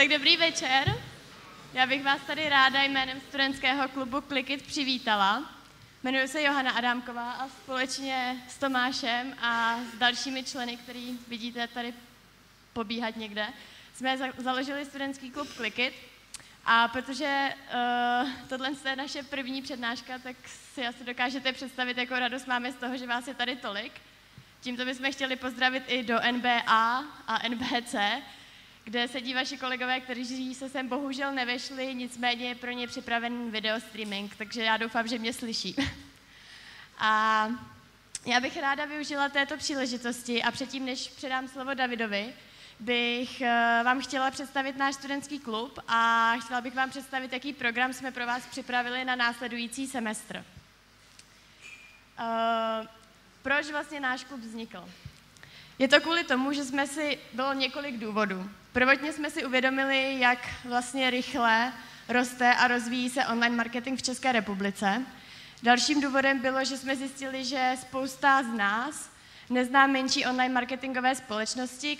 Tak dobrý večer. Já bych vás tady ráda jménem studentského klubu Klikit přivítala. Jmenuji se Johana Adámková a společně s Tomášem a s dalšími členy, který vidíte tady pobíhat někde, jsme založili studentský klub Klikit. A protože tohle je naše první přednáška, tak si asi dokážete představit, jakou radost máme z toho, že vás je tady tolik. Tímto bychom chtěli pozdravit i do NBA a NBC, kde sedí vaši kolegové, kteří se sem bohužel nevešli, nicméně je pro ně připravený videostreaming, takže já doufám, že mě slyší. A já bych ráda využila této příležitosti a předtím, než předám slovo Davidovi, bych vám chtěla představit náš studentský klub a chtěla bych vám představit, jaký program jsme pro vás připravili na následující semestr. Proč vlastně náš klub vznikl? Je to kvůli tomu, že bylo několik důvodů. Prvotně jsme si uvědomili, jak vlastně rychle roste a rozvíjí se online marketing v České republice. Dalším důvodem bylo, že jsme zjistili, že spousta z nás nezná menší online marketingové společnosti,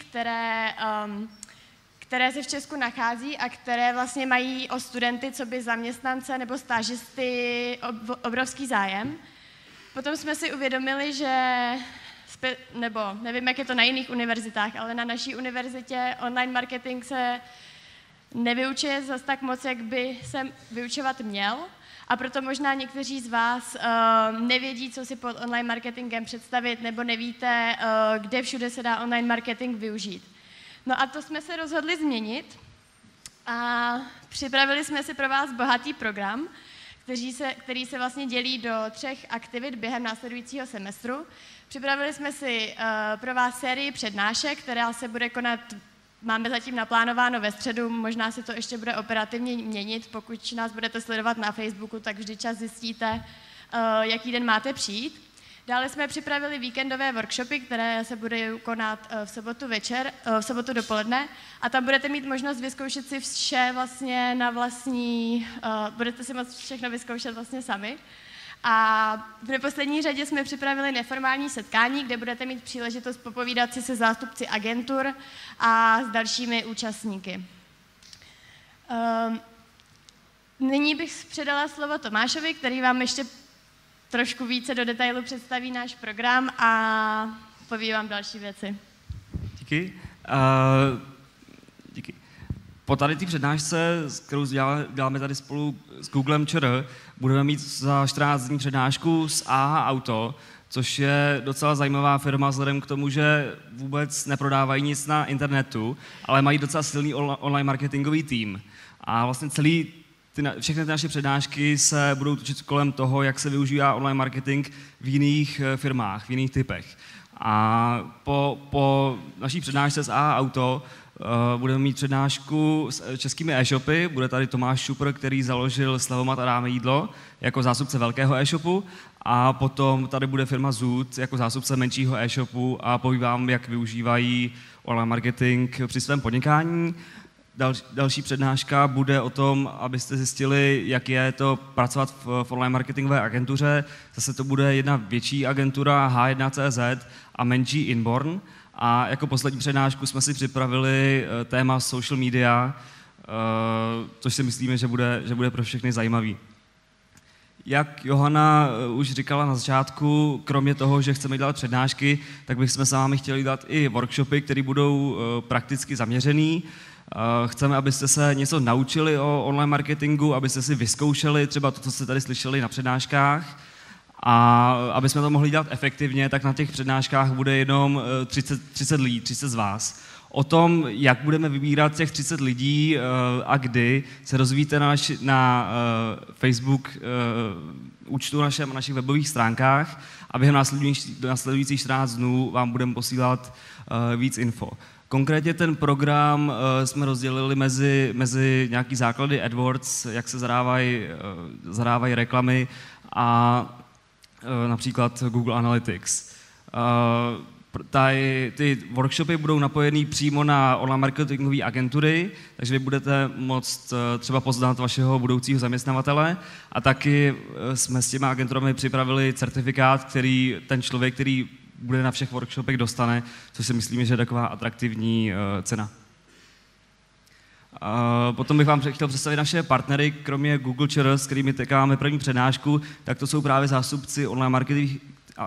které se v Česku nachází a které vlastně mají o studenty, co by zaměstnance nebo stážisty obrovský zájem. Potom jsme si uvědomili, že nebo nevím, jak je to na jiných univerzitách, ale na naší univerzitě online marketing se nevyučuje zas tak moc, jak by se vyučovat měl. A proto možná někteří z vás nevědí, co si pod online marketingem představit, nebo nevíte, kde všude se dá online marketing využít. No a to jsme se rozhodli změnit a připravili jsme si pro vás bohatý program, který se vlastně dělí do 3 aktivit během následujícího semestru. Připravili jsme si pro vás sérii přednášek, která se bude konat, máme zatím naplánováno ve středu, možná se to ještě bude operativně měnit, pokud nás budete sledovat na Facebooku, tak vždy čas zjistíte, jaký den máte přijít. Dále jsme připravili víkendové workshopy, které se budou konat v sobotu dopoledne a tam budete mít možnost vyzkoušet si vše vlastně na vlastní, budete si moct všechno vyzkoušet vlastně sami. A v neposlední řadě jsme připravili neformální setkání, kde budete mít příležitost popovídat si se zástupci agentur a s dalšími účastníky. Nyní bych předala slovo Tomášovi, který vám ještě trošku více do detailu představí náš program a poví vám další věci. Díky. Díky. Po tady té přednášce, kterou děláme tady spolu s Googlem ČR, budeme mít za 14 dní přednášku s AHA Auto, což je docela zajímavá firma vzhledem k tomu, že vůbec neprodávají nic na internetu, ale mají docela silný online marketingový tým. A vlastně všechny ty naše přednášky se budou točit kolem toho, jak se využívá online marketing v jiných firmách, v jiných typech. A po naší přednášce s AHA Auto budeme mít přednášku s českými e-shopy. Bude tady Tomáš Šupr, který založil Slavomat a Dáme jídlo jako zástupce velkého e-shopu. A potom tady bude firma Zoot jako zástupce menšího e-shopu a povím vám, jak využívají online marketing při svém podnikání. Další přednáška bude o tom, abyste zjistili, jak je to pracovat v online marketingové agentuře. Zase to bude jedna větší agentura H1.cz a menší Inborn. A jako poslední přednášku jsme si připravili téma social media, což si myslíme, že bude pro všechny zajímavý. Jak Johana už říkala na začátku, kromě toho, že chceme dělat přednášky, tak bychom s vámi chtěli dělat i workshopy, které budou prakticky zaměřený. Chceme, abyste se něco naučili o online marketingu, abyste si vyzkoušeli třeba to, co jste tady slyšeli na přednáškách. A aby jsme to mohli dělat efektivně, tak na těch přednáškách bude jenom 30 lidí, 30 z vás. O tom, jak budeme vybírat těch 30 lidí a kdy, se rozvíjíte na Facebook účtu na našich webových stránkách a během následujících 14 dnů vám budeme posílat víc info. Konkrétně ten program jsme rozdělili mezi nějaký základy AdWords, jak se zadávají reklamy a například Google Analytics. Ty workshopy budou napojený přímo na online marketingové agentury, takže vy budete moct třeba poznat vašeho budoucího zaměstnavatele a taky jsme s těmi agenturami připravili certifikát, který ten člověk, který bude na všech workshopech dostane, což si myslíme, že je taková atraktivní cena. Potom bych vám chtěl představit naše partnery, kromě Google ČR, s kterými teďka máme první přednášku, tak to jsou právě zástupci online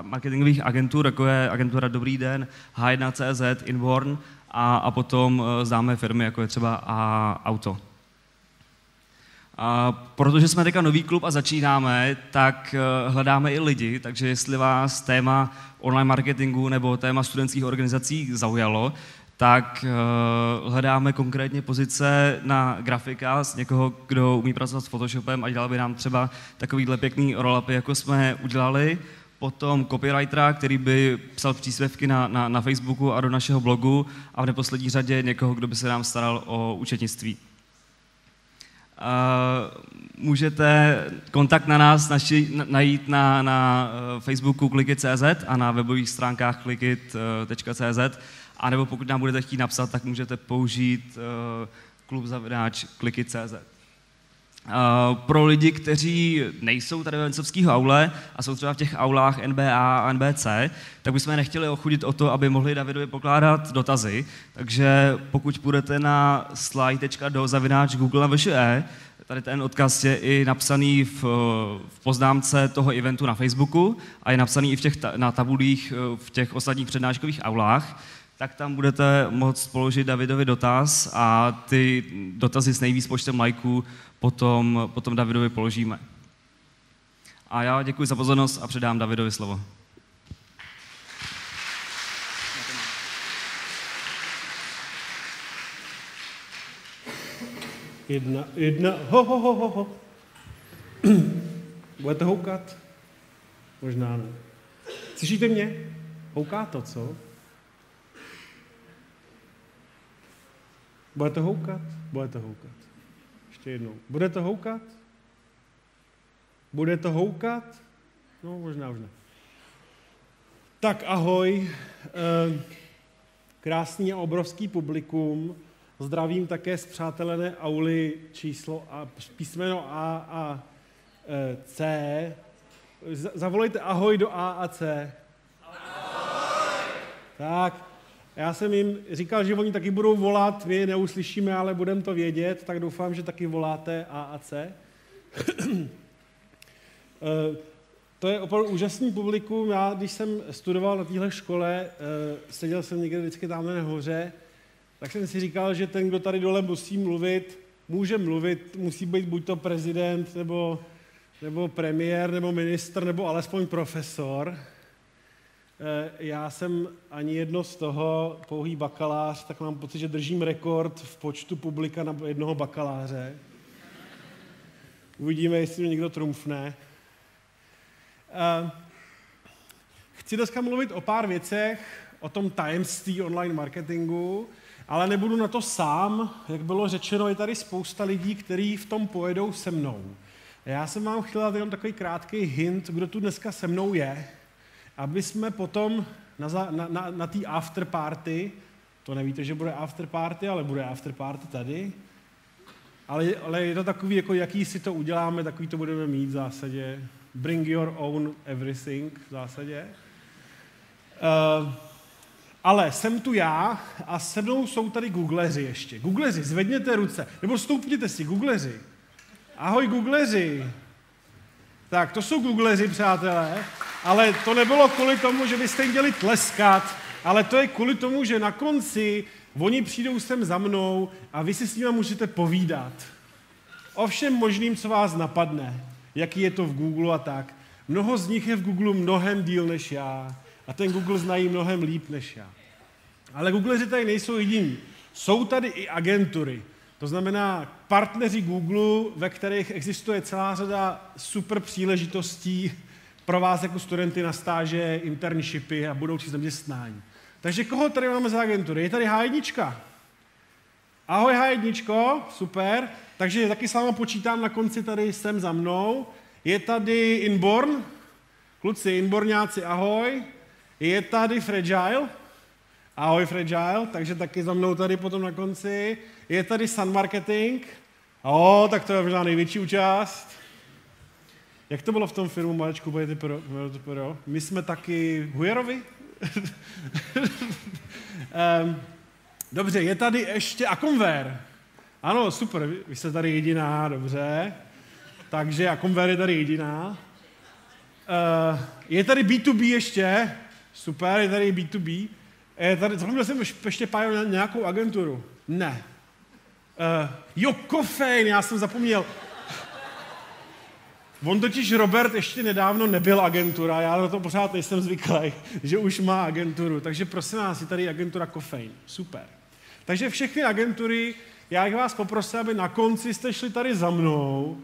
marketingových agentur, jako je agentura Dobrý den, H1.cz, Inborn a potom známé firmy, jako je třeba Auto. Protože jsme teďka nový klub a začínáme, tak hledáme i lidi, takže jestli vás téma online marketingu nebo téma studentských organizací zaujalo, tak hledáme konkrétně pozice na grafika, z někoho, kdo umí pracovat s Photoshopem a dělal by nám třeba takovýhle pěkný roll-upy, jako jsme udělali. Potom copywritera, který by psal příspěvky na Facebooku a do našeho blogu a v neposlední řadě někoho, kdo by se nám staral o účetnictví. Můžete kontakt na nás najít na Facebooku klikit.cz a na webových stránkách klikit.cz, a nebo pokud nám budete chtít napsat, tak můžete použít klub@klikit.cz. Pro lidi, kteří nejsou tady ve Vencovského aule a jsou třeba v těch aulách NBA a NBC, tak bychom nechtěli ochudit o to, aby mohli Davidovi pokládat dotazy. Takže pokud půjdete na slide.do/Google, tady ten odkaz je i napsaný v poznámce toho eventu na Facebooku a je napsaný i na tabulích v těch ostatních přednáškových aulách, tak tam budete moct položit Davidovi dotaz a ty dotazy s nejvíc počtem lajků potom Davidovi položíme. A já děkuji za pozornost a předám Davidovi slovo. Jedna, ho. Budete houkat? Možná ne. Slyšíte mě? Houká to, co? Budete houkat? Budete houkat. Ještě jednou. Budete houkat? Budete houkat? No, možná už ne. Tak ahoj. Krásný a obrovský publikum. Zdravím také zpřátelené auly písmeno A a C. Zavolejte ahoj do A a C. Ahoj. Tak, já jsem jim říkal, že oni taky budou volat, my je neuslyšíme, ale budeme to vědět, tak doufám, že taky voláte A a C. To je opravdu úžasný publikum. Já, když jsem studoval na téhle škole, seděl jsem někde vždycky tamhle nahoře, tak jsem si říkal, že ten, kdo tady dole musí mluvit, musí být buď to prezident, nebo premiér, nebo ministr, nebo alespoň profesor. Já jsem ani jedno z toho, pouhý bakalář, tak mám pocit, že držím rekord v počtu publika na jednoho bakaláře. Uvidíme, jestli mě někdo trumfne. Chci dneska mluvit o pár věcech, o tom tajemství online marketingu, ale nebudu na to sám. Jak bylo řečeno, je tady spousta lidí, kteří v tom pojedou se mnou. Já jsem vám chtěl dát jenom takový krátký hint, kdo tu dneska se mnou je, aby jsme potom na té after party, to nevíte, že bude after party, ale bude after party tady, ale je to takový, jako jaký si to uděláme, takový to budeme mít v zásadě. Bring your own everything v zásadě. Ale jsem tu já a se mnou jsou tady googleři ještě. Googleři, zvedněte ruce, nebo stoupněte si, googleři. Ahoj googleři. Tak, to jsou googleři, přátelé, ale to nebylo kvůli tomu, že byste jim měli tleskat, ale to je kvůli tomu, že na konci oni přijdou sem za mnou a vy si s nimi můžete povídat. O všem možným, co vás napadne, jaký je to v Google a tak. Mnoho z nich je v Google mnohem díl než já a ten Google znají mnohem líp než já. Ale googleři tady nejsou jediní. Jsou tady i agentury. To znamená partneři Google, ve kterých existuje celá řada super příležitostí pro vás jako studenty na stáže, internshipy a budoucí zaměstnání. Takže koho tady máme za agentury? Je tady H1. Ahoj H1, super. Takže taky s váma počítám na konci tady jsem za mnou. Je tady Inborn. Kluci, Inborňáci, ahoj. Je tady Fragile. Ahoj Fragile, takže taky za mnou tady potom na konci. Je tady Sun Marketing. Tak to je možná největší účast. Jak to bylo v tom filmu Malečku, budete pro? My jsme taky Hujerovi. Dobře, je tady ještě Aconver. Ano, super, vy jste tady jediná, dobře. Takže a Conver je tady jediná. Je tady B2B ještě, super, je tady B2B. Zapomněl jsem ještě pájil nějakou agenturu. Ne. Jo, Kofein, já jsem zapomněl. On totiž Robert ještě nedávno nebyl agentura, já na to pořád nejsem zvyklý, že už má agenturu. Takže prosím vás, je tady agentura Kofein. Super. Takže všechny agentury, já vás poprosím, aby na konci jste šli tady za mnou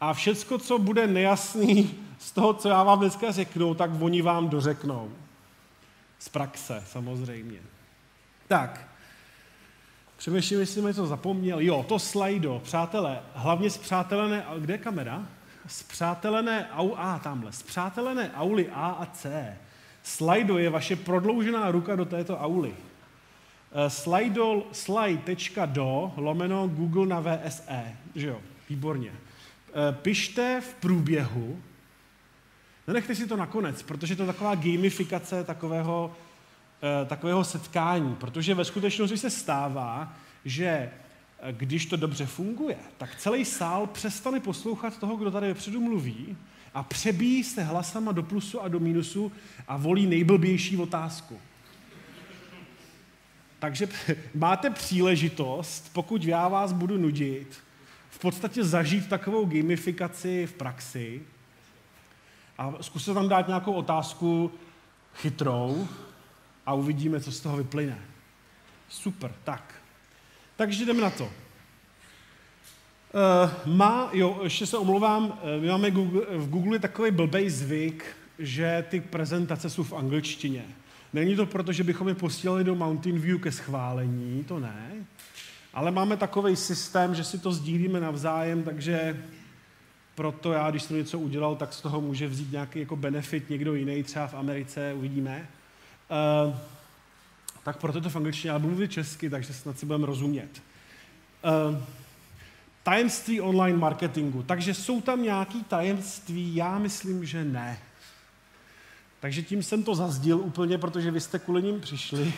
a všecko, co bude nejasný z toho, co já vám dneska řeknu, tak oni vám dořeknou. Z praxe, samozřejmě. Tak, přemýšlím, jestli jsem něco zapomněl. Jo, to Slido, přátelé, hlavně zpřátelené, kde je kamera? Spřátelené auly A a C. Slido je vaše prodloužená ruka do této auly. Slide.do Google na VSE, že jo, výborně. Pište v průběhu, nenechte si to nakonec, protože to je taková gamifikace takového setkání, protože ve skutečnosti se stává, že když to dobře funguje, tak celý sál přestane poslouchat toho, kdo tady vepředu mluví a přebíjí se hlasama do plusu a do mínusu a volí nejblbější otázku. Takže máte příležitost, pokud já vás budu nudit, v podstatě zažít takovou gamifikaci v praxi a zkuste tam dát nějakou otázku chytrou a uvidíme, co z toho vyplyne. Super, tak. Takže jdeme na to. Ještě se omlouvám, my máme v Google takový blbej zvyk, že ty prezentace jsou v angličtině. Není to proto, že bychom je posílali do Mountain View ke schválení, to ne, ale máme takový systém, že si to sdílíme navzájem, takže proto já, když jsem něco udělal, tak z toho může vzít nějaký jako benefit někdo jiný, třeba v Americe, uvidíme. Tak proto to v angličtině, ale budu mluvit česky, takže snad si budeme rozumět. Tajemství online marketingu. Takže jsou tam nějaké tajemství? Já myslím, že ne. Takže tím jsem to zazdil úplně, protože vy jste kvůli nim přišli.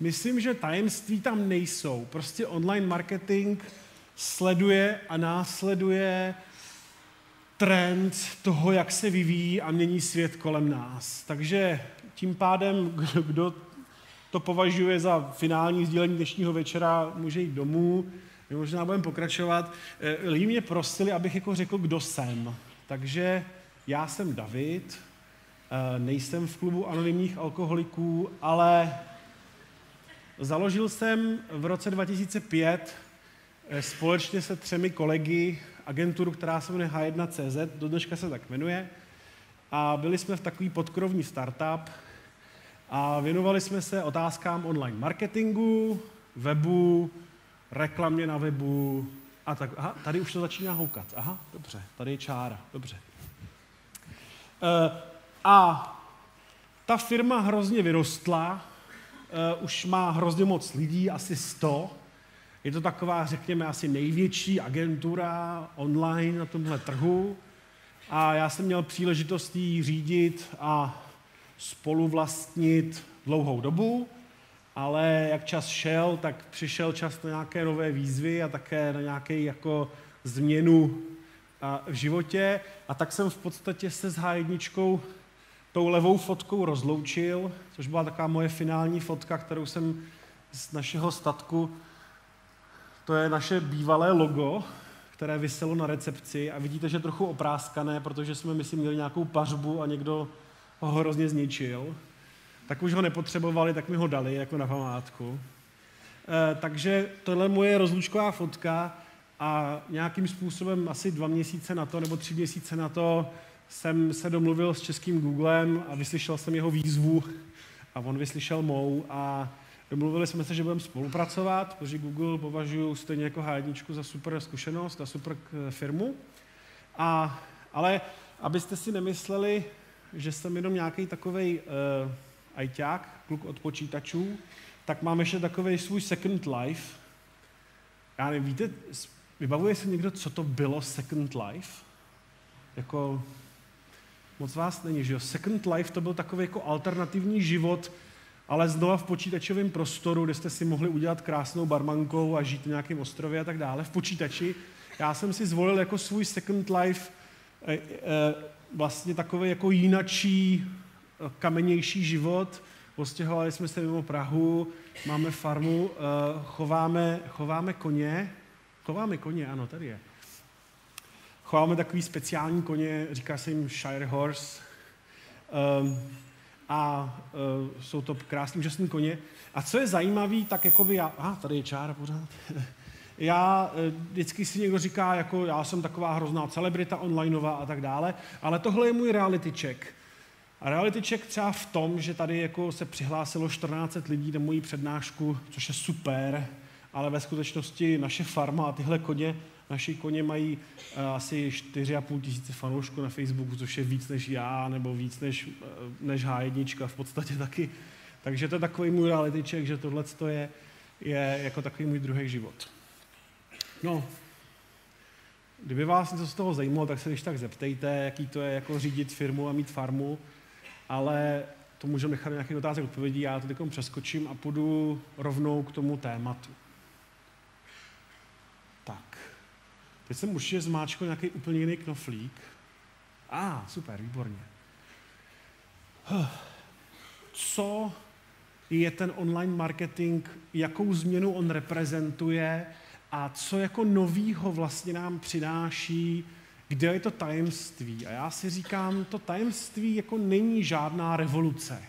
Myslím, že tajemství tam nejsou. Prostě online marketing sleduje a následuje trend toho, jak se vyvíjí a mění svět kolem nás. Takže tím pádem, kdo to považuje za finální sdílení dnešního večera, může jít domů, my možná budeme pokračovat. Lidi mě prosili, abych jako řekl, kdo jsem. Takže já jsem David, nejsem v klubu anonymních alkoholiků, ale založil jsem v roce 2005 společně se 3 kolegy agenturu, která se jmenuje H1.cz, do dneška se tak jmenuje, a byli jsme v takový podkrovní startup a věnovali jsme se otázkám online marketingu, webu, reklamě na webu a tak. Aha, tady už to začíná houkat. Aha, dobře, tady je čára, dobře. A ta firma hrozně vyrostla, už má hrozně moc lidí, asi 100. Je to taková, řekněme, asi největší agentura online na tomhle trhu. A já jsem měl příležitost ji řídit a spoluvlastnit dlouhou dobu, ale jak čas šel, tak přišel čas na nějaké nové výzvy a také na nějaké jako změnu v životě. A tak jsem v podstatě se s H1 tou levou fotkou rozloučil, což byla taková moje finální fotka, kterou jsem z našeho statku, to je naše bývalé logo, které viselo na recepci a vidíte, že je trochu opráskané, protože jsme, myslím, měli nějakou pařbu a někdo ho hrozně zničil. Tak už ho nepotřebovali, tak mi ho dali jako na památku. Takže tohle je moje rozlučková fotka a nějakým způsobem asi 2 měsíce na to, nebo 3 měsíce na to jsem se domluvil s českým Googlem a vyslyšel jsem jeho výzvu a on vyslyšel mou a domluvili jsme se, že budeme spolupracovat, protože Google považuji stejně jako H1 za super zkušenost a super firmu. Ale abyste si nemysleli, že jsem jenom nějaký takovej ajťák, kluk od počítačů, tak mám ještě takovej svůj Second Life. Já nevím, víte, vybavuje se někdo, co to bylo Second Life? Jako, moc vás není, že jo? Second Life to byl takový jako alternativní život ale znova v počítačovém prostoru, kde jste si mohli udělat krásnou barmankou a žít na nějakém ostrově a tak dále, v počítači. Já jsem si zvolil jako svůj second life vlastně takový jako jinačí, kamennější život. Ostěhovali jsme se mimo Prahu, máme farmu, chováme koně. Chováme koně, ano, tady je. Chováme takový speciální koně, říká se jim Shire Horse. Jsou to krásný, úžasný koně. A co je zajímavý, tak jakoby tady je čára pořád. Vždycky si někdo říká, jako já jsem taková hrozná celebrita onlineová a tak dále, ale tohle je můj reality check. A reality check třeba v tom, že tady jako se přihlásilo 14 lidí na moji přednášku, což je super, ale ve skutečnosti naše farma a tyhle koně, naši koně mají asi 4,5 tisíce fanoušků na Facebooku, což je víc než já, nebo víc než H1 v podstatě taky. Takže to je takový můj reality check, že tohle je jako takový můj druhý život. No, kdyby vás něco z toho zajímalo, tak se když tak zeptejte, jaký to je jako řídit firmu a mít farmu, ale to můžeme nechat nějakých otázek odpovědí, já to teď přeskočím a půjdu rovnou k tomu tématu. Tak, teď jsem určitě zmáčkl nějaký úplně jiný knoflík. Super, výborně. Co je ten online marketing, jakou změnu on reprezentuje a co jako novýho vlastně nám přináší, kde je to tajemství. A já si říkám, to tajemství jako není žádná revoluce.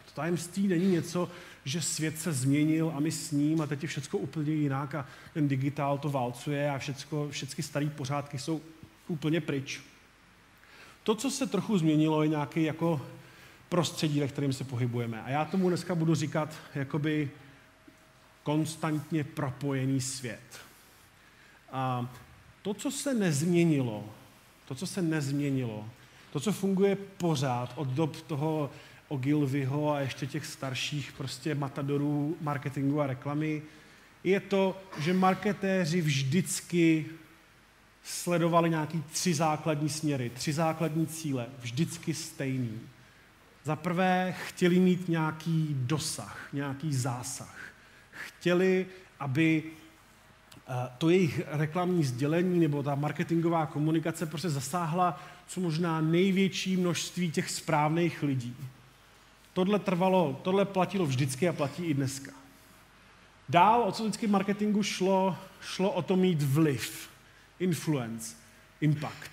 To tajemství není něco, že svět se změnil a my s ním a teď je všecko úplně jinak a ten digitál to válcuje a všechny staré pořádky jsou úplně pryč. To, co se trochu změnilo, je nějaký jako prostředí, ve kterém se pohybujeme. A já tomu dneska budu říkat jakoby konstantně propojený svět. A to, co se nezměnilo, to, co funguje pořád od dob toho Ogilvyho a ještě těch starších prostě matadorů marketingu a reklamy, je to, že marketéři vždycky sledovali nějaký 3 základní směry, 3 základní cíle, vždycky stejný. Za prvé chtěli mít nějaký dosah, nějaký zásah. Chtěli, aby to jejich reklamní sdělení nebo ta marketingová komunikace prostě zasáhla co možná největší množství těch správných lidí. Tohle platilo vždycky a platí i dneska. Dál, o co vždycky marketingu šlo o to mít vliv, influence, impact.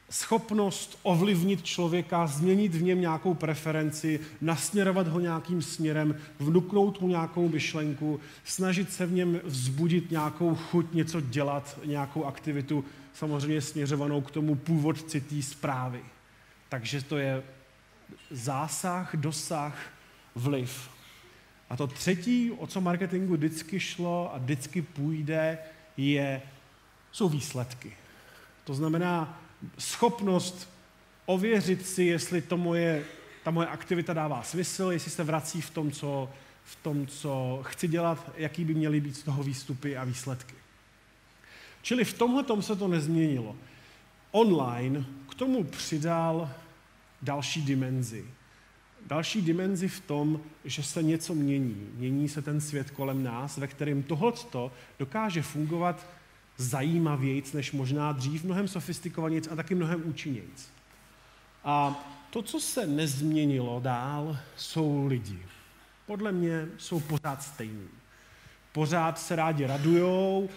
Schopnost ovlivnit člověka, změnit v něm nějakou preferenci, nasměrovat ho nějakým směrem, vnuknout mu nějakou myšlenku, snažit se v něm vzbudit nějakou chuť něco dělat, nějakou aktivitu, samozřejmě směřovanou k tomu původci té zprávy. Takže to je zásah, dosah, vliv. A to třetí, o co marketingu vždycky šlo a vždycky půjde, jsou výsledky. To znamená schopnost ověřit si, jestli ta moje aktivita dává smysl, jestli se vrací v tom, co chci dělat, jaký by měly být z toho výstupy a výsledky. Čili v tomhletom se to nezměnilo. Online k tomu přidal další dimenzi. Další dimenzi v tom, že se něco mění. Mění se ten svět kolem nás, ve kterém tohleto dokáže fungovat zajímavějc než možná dřív, mnohem sofistikovanějc a taky mnohem účinnějc. A to, co se nezměnilo dál, jsou lidi. Podle mě jsou pořád stejní. Pořád se rádi radujou,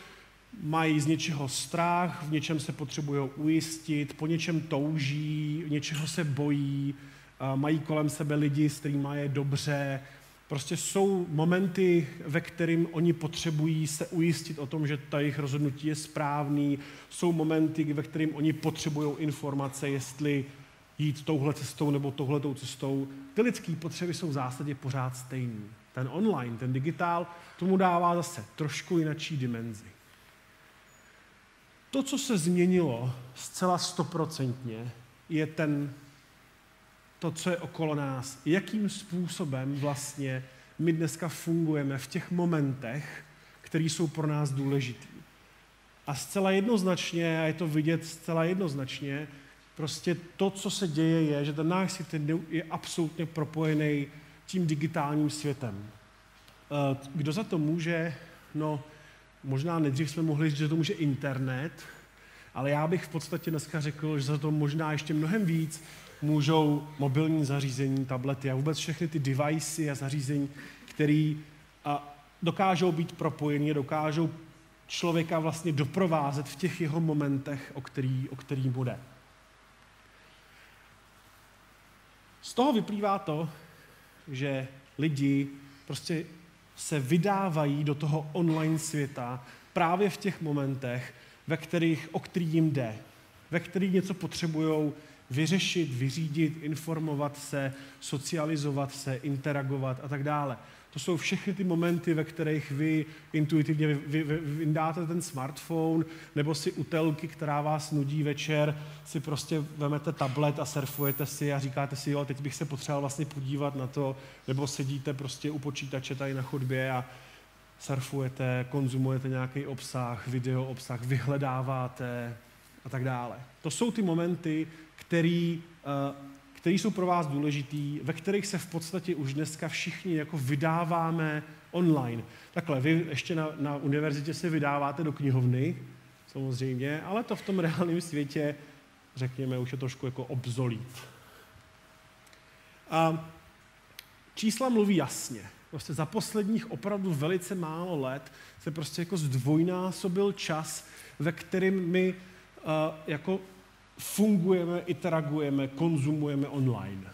mají z něčeho strach, v něčem se potřebují ujistit, po něčem touží, něčeho se bojí, mají kolem sebe lidi, s kterými je dobře. Prostě jsou momenty, ve kterým oni potřebují se ujistit o tom, že ta jejich rozhodnutí je správný. Jsou momenty, ve kterým oni potřebují informace, jestli jít touhle cestou nebo touhletou cestou. Ty lidské potřeby jsou v zásadě pořád stejný. Ten online, ten digitál, tomu dává zase trošku jinačí dimenzi. To, co se změnilo zcela 100%, je to, co je okolo nás. Jakým způsobem vlastně my dneska fungujeme v těch momentech, které jsou pro nás důležitý. A zcela jednoznačně, a je to vidět zcela jednoznačně, prostě to, co se děje, je, že ten náš svět je absolutně propojený tím digitálním světem. Kdo za to může? No, možná nejdřív jsme mohli říct, že to může internet, ale já bych v podstatě dneska řekl, že za to možná ještě mnohem víc můžou mobilní zařízení, tablety a vůbec všechny ty devices a zařízení, které dokážou být propojený, dokážou člověka vlastně doprovázet v těch jeho momentech, o který bude. Z toho vyplývá to, že lidi prostě se vydávají do toho online světa právě v těch momentech, o který jim jde, ve kterých něco potřebujou vyřešit, vyřídit, informovat se, socializovat se, interagovat a tak dále. To jsou všechny ty momenty, ve kterých vy intuitivně vyndáte ten smartphone, nebo si u telky, která vás nudí večer, si prostě vemete tablet a surfujete si a říkáte si, jo, teď bych se potřeboval vlastně podívat na to, nebo sedíte prostě u počítače tady na chodbě a surfujete, konzumujete nějaký obsah, video obsah, vyhledáváte a tak dále. To jsou ty momenty, které jsou pro vás důležitý, ve kterých se v podstatě už dneska všichni jako vydáváme online. Takhle, vy ještě na univerzitě se vydáváte do knihovny, samozřejmě, ale to v tom reálném světě, řekněme, už je trošku jako obsolít. A čísla mluví jasně. Prostě za posledních opravdu velice málo let se prostě jako zdvojnásobil čas, ve kterém my jako fungujeme, interagujeme, konzumujeme online.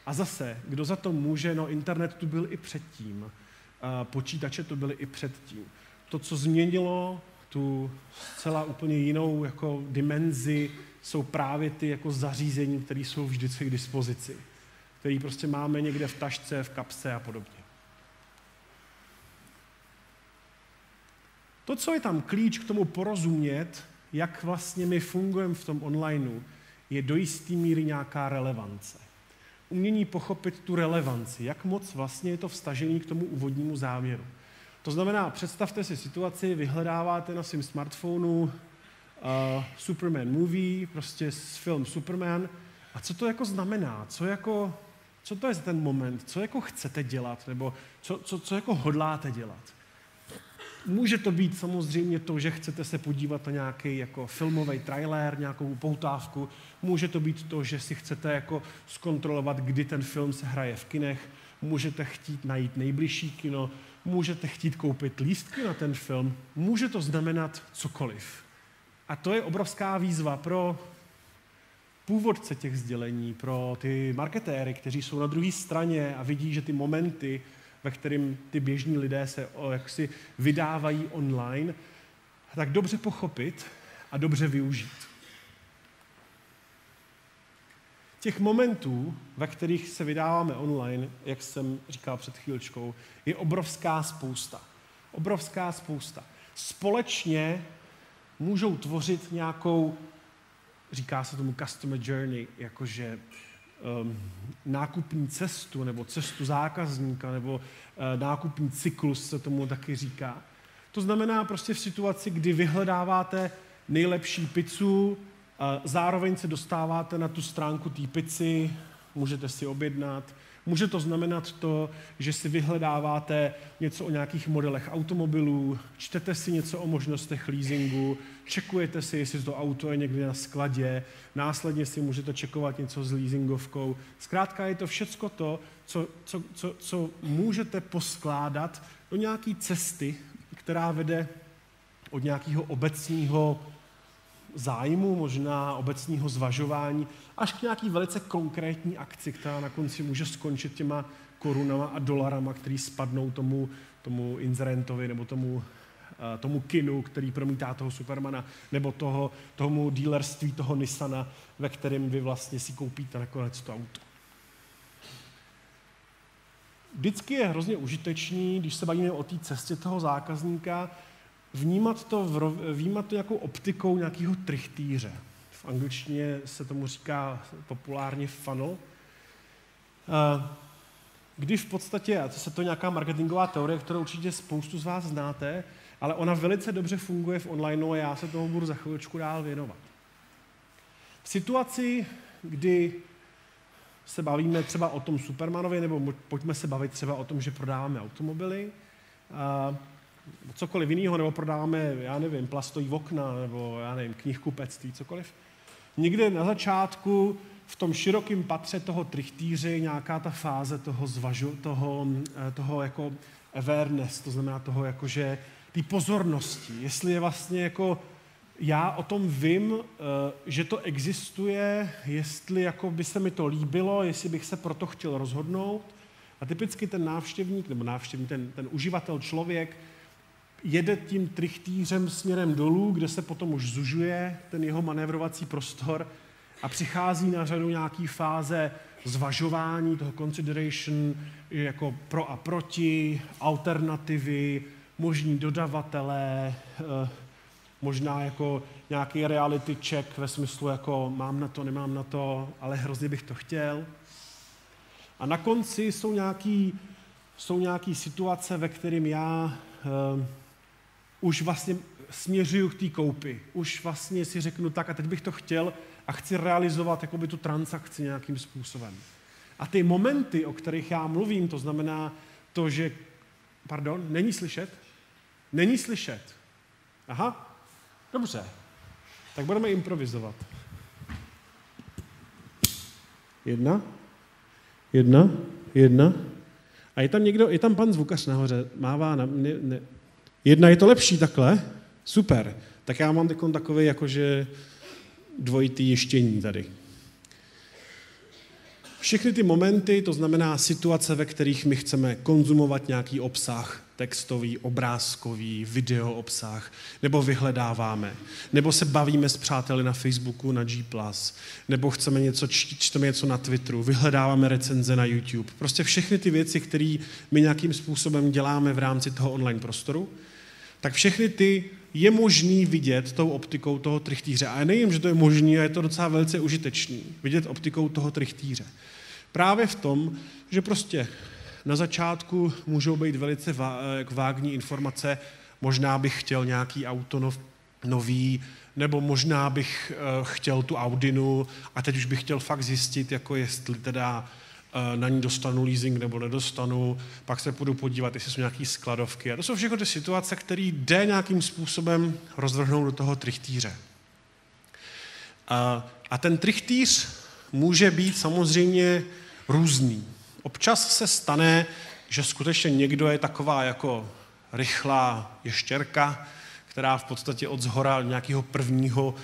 A zase, kdo za to může? No, internet tu byl i předtím. Počítače tu byly i předtím. To, co změnilo tu zcela úplně jinou jako dimenzi, jsou právě ty jako zařízení, které jsou vždycky k dispozici. Které prostě máme někde v tašce, v kapse a podobně. To, co je tam klíč k tomu porozumět, jak vlastně my fungujeme v tom onlineu, je do jisté míry nějaká relevance. Umění pochopit tu relevanci, jak moc vlastně je to vztažený k tomu úvodnímu záměru. To znamená, představte si situaci, vyhledáváte na svém smartphonu Superman movie, prostě film Superman, a co to jako znamená, co to je za ten moment, co jako chcete dělat, nebo co jako hodláte dělat. Může to být samozřejmě to, že chcete se podívat na nějaký jako filmový trailer, nějakou upoutávku. Může to být to, že si chcete jako zkontrolovat, kdy ten film se hraje v kinech. Můžete chtít najít nejbližší kino. Můžete chtít koupit lístky na ten film. Může to znamenat cokoliv. A to je obrovská výzva pro původce těch sdělení, pro ty marketéry, kteří jsou na druhé straně a vidí, že ty momenty, ve kterým ty běžní lidé se jaksi vydávají online, tak dobře pochopit a dobře využít. Těch momentů, ve kterých se vydáváme online, jak jsem říkal před chvíličkou, je obrovská spousta. Obrovská spousta. Společně můžou tvořit nějakou, říká se tomu customer journey, jakože nákupní cestu, nebo cestu zákazníka, nebo nákupní cyklus se tomu taky říká. To znamená prostě v situaci, kdy vyhledáváte nejlepší pizzu, zároveň se dostáváte na tu stránku té pizzy, můžete si objednat. Může to znamenat to, že si vyhledáváte něco o nějakých modelech automobilů, čtete si něco o možnostech leasingu, čekujete si, jestli to auto je někde na skladě, následně si můžete čekovat něco s leasingovkou. Zkrátka je to všecko to, co můžete poskládat do nějaké cesty, která vede od nějakého obecního zájmu, možná obecního zvažování, až k nějaký velice konkrétní akci, která na konci může skončit těma korunama a dolarama, který spadnou tomu inzerentovi nebo tomu kinu, který promítá toho Supermana, nebo tomu dealerství toho Nissana, ve kterém vy vlastně si koupíte nakonec to auto. Vždycky je hrozně užitečný, když se bavíme o té cestě toho zákazníka, vnímat to nějakou optikou nějakého trichtýře. V angličtině se tomu říká populárně funnel. Kdy v podstatě, a to je nějaká marketingová teorie, kterou určitě spoustu z vás znáte, ale ona velice dobře funguje v onlineu a já se tomu budu za chviličku dál věnovat. V situaci, kdy se bavíme třeba o tom Supermanovi, nebo pojďme se bavit třeba o tom, že prodáváme automobily, cokoliv jiného, nebo prodáváme, já nevím, plastový okna, nebo já nevím, knihkupectví, cokoliv. Někde na začátku v tom širokém patře toho trichtýře je nějaká ta fáze toho jako awareness, to znamená toho jakože té pozornosti. Jestli je vlastně jako já o tom vím, že to existuje, jestli jako by se mi to líbilo, jestli bych se proto chtěl rozhodnout. A typicky ten návštěvník, nebo ten uživatel, člověk, jede tím trichtýřem směrem dolů, kde se potom už zužuje ten jeho manévrovací prostor a přichází na řadu nějaký fáze zvažování, toho consideration, jako pro a proti, alternativy, možní dodavatelé, možná jako nějaký reality check ve smyslu jako mám na to, nemám na to, ale hrozně bych to chtěl. A na konci jsou nějaký situace, ve kterým já už vlastně směřuju k té koupi. Už vlastně si řeknu tak a teď bych to chtěl a chci realizovat jakoby tu transakci nějakým způsobem. A ty momenty, o kterých já mluvím, to znamená to, že... Pardon, není slyšet? Není slyšet. Aha, dobře. Tak budeme improvizovat. 1. A je tam pan zvukař nahoře, mává na... Ne. 1 je to lepší takhle? Super. Tak já mám takový jakože dvojitý jištění tady. Všechny ty momenty, to znamená situace, ve kterých my chceme konzumovat nějaký obsah, textový, obrázkový, video obsah, nebo vyhledáváme, nebo se bavíme s přáteli na Facebooku, na G+, nebo čteme něco na Twitteru, vyhledáváme recenze na YouTube. Prostě všechny ty věci, které my nějakým způsobem děláme v rámci toho online prostoru, tak všechny ty je možný vidět tou optikou toho trichtýře. A nejen, že to je možný, a je to docela velice užitečný, vidět optikou toho trichtýře. Právě v tom, že prostě na začátku můžou být velice vágní informace, možná bych chtěl nějaký auto nový, nebo možná bych chtěl tu Audinu a teď už bych chtěl fakt zjistit, jako jestli teda na ní dostanu leasing nebo nedostanu, pak se půjdu podívat, jestli jsou nějaké skladovky. A to jsou všechno ty situace, které jde nějakým způsobem rozvrhnout do toho trichtýře. A ten trichtýř může být samozřejmě různý. Občas se stane, že skutečně někdo je taková jako rychlá ještěrka, která v podstatě od zhora nějakého prvního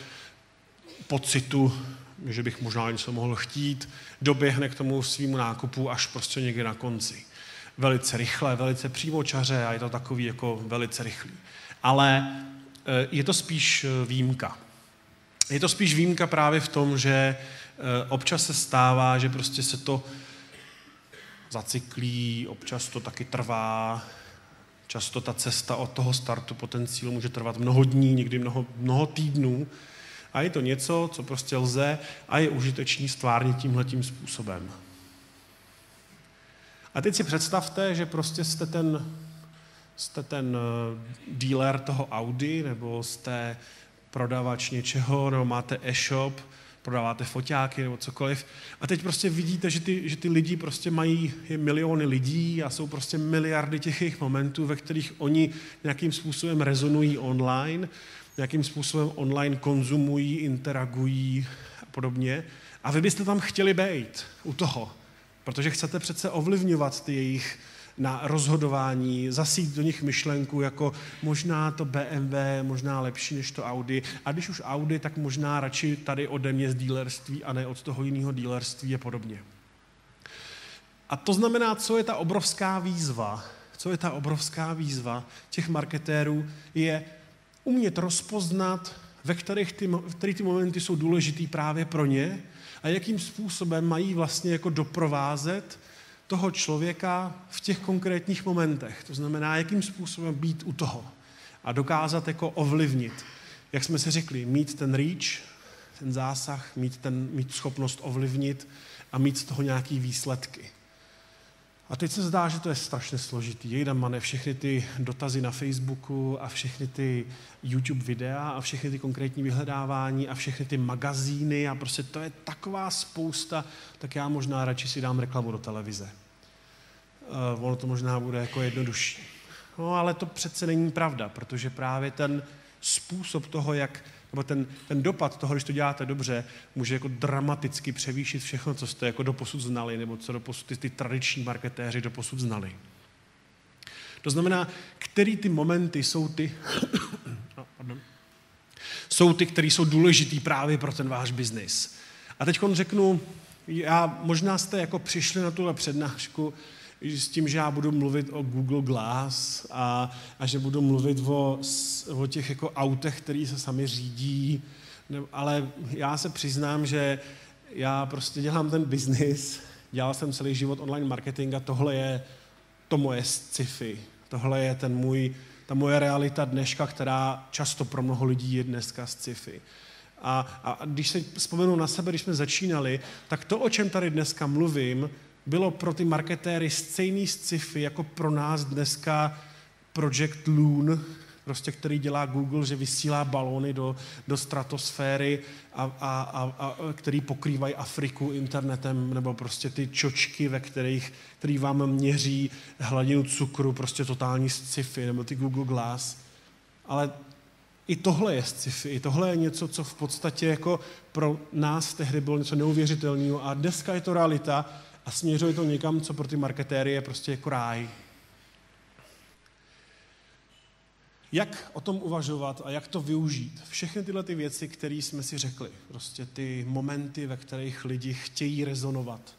pocitu, že bych možná něco mohl chtít, doběhne k tomu svýmu nákupu až prostě někdy na konci. Velice rychle, velice přímočaře a je to takový jako velice rychlý. Ale je to spíš výjimka. Je to spíš výjimka právě v tom, že občas se stává, že prostě se to zacyklí, občas to taky trvá, často ta cesta od toho startu po ten cíl může trvat mnoho dní, někdy mnoho týdnů. A je to něco, co prostě lze a je užitečný stvárnit tímhletím způsobem. A teď si představte, že prostě jste ten dealer toho Audi, nebo jste prodavač něčeho, nebo máte e-shop, prodáváte foťáky nebo cokoliv. A teď prostě vidíte, že ty lidi prostě mají miliony lidí a jsou prostě miliardy těch jejich momentů, ve kterých oni nějakým způsobem rezonují online, nějakým způsobem online konzumují, interagují a podobně. A vy byste tam chtěli být u toho, protože chcete přece ovlivňovat ty jejich na rozhodování, zasít do nich myšlenku jako možná to BMW, možná lepší než to Audi. A když už Audi, tak možná radši tady ode mě z dealerství a ne od toho jiného dealerství a podobně. A to znamená, co je ta obrovská výzva? Co je ta obrovská výzva těch marketérů? Je umět rozpoznat, ve kterých ty momenty jsou důležitý právě pro ně a jakým způsobem mají vlastně jako doprovázet toho člověka v těch konkrétních momentech. To znamená, jakým způsobem být u toho a dokázat jako ovlivnit. Jak jsme si řekli, mít ten reach, ten zásah, mít schopnost ovlivnit a mít z toho nějaký výsledky. A teď se zdá, že to je strašně složitý. Jejdamane, všechny ty dotazy na Facebooku a všechny ty YouTube videa a všechny ty konkrétní vyhledávání a všechny ty magazíny a prostě to je taková spousta, tak já možná radši si dám reklamu do televize. Ono to možná bude jako jednodušší. No ale to přece není pravda, protože právě ten způsob toho, nebo ten dopad toho, když to děláte dobře, může jako dramaticky převýšit všechno, co jste jako doposud znali, nebo co doposud ty tradiční marketéři doposud znali. To znamená, který ty momenty jsou ty, které jsou důležitý právě pro ten váš biznis. A teď řeknu, možná jste jako přišli na tuhle přednášku s tím, že já budu mluvit o Google Glass a že budu mluvit o těch jako autech, které se sami řídí, ale já se přiznám, že já prostě dělám ten biznis, dělal jsem celý život online marketing a tohle je to moje sci-fi. Tohle je ta moje realita dneška, která často pro mnoho lidí je dneska sci-fi. A když se vzpomenu na sebe, když jsme začínali, tak to, o čem tady dneska mluvím, bylo pro ty marketéry stejný sci-fi, jako pro nás dneska Project Loon, prostě, který dělá Google, že vysílá balóny do stratosféry a který pokrývají Afriku internetem, nebo prostě ty čočky, který vám měří hladinu cukru, prostě totální sci-fi, nebo ty Google Glass. Ale i tohle je sci-fi, i tohle je něco, co v podstatě jako pro nás tehdy bylo něco neuvěřitelného a dneska je to realita a směřuje to někam, co pro ty marketéry je prostě jako ráj. Jak o tom uvažovat a jak to využít? Všechny tyhle ty věci, které jsme si řekli, prostě ty momenty, ve kterých lidi chtějí rezonovat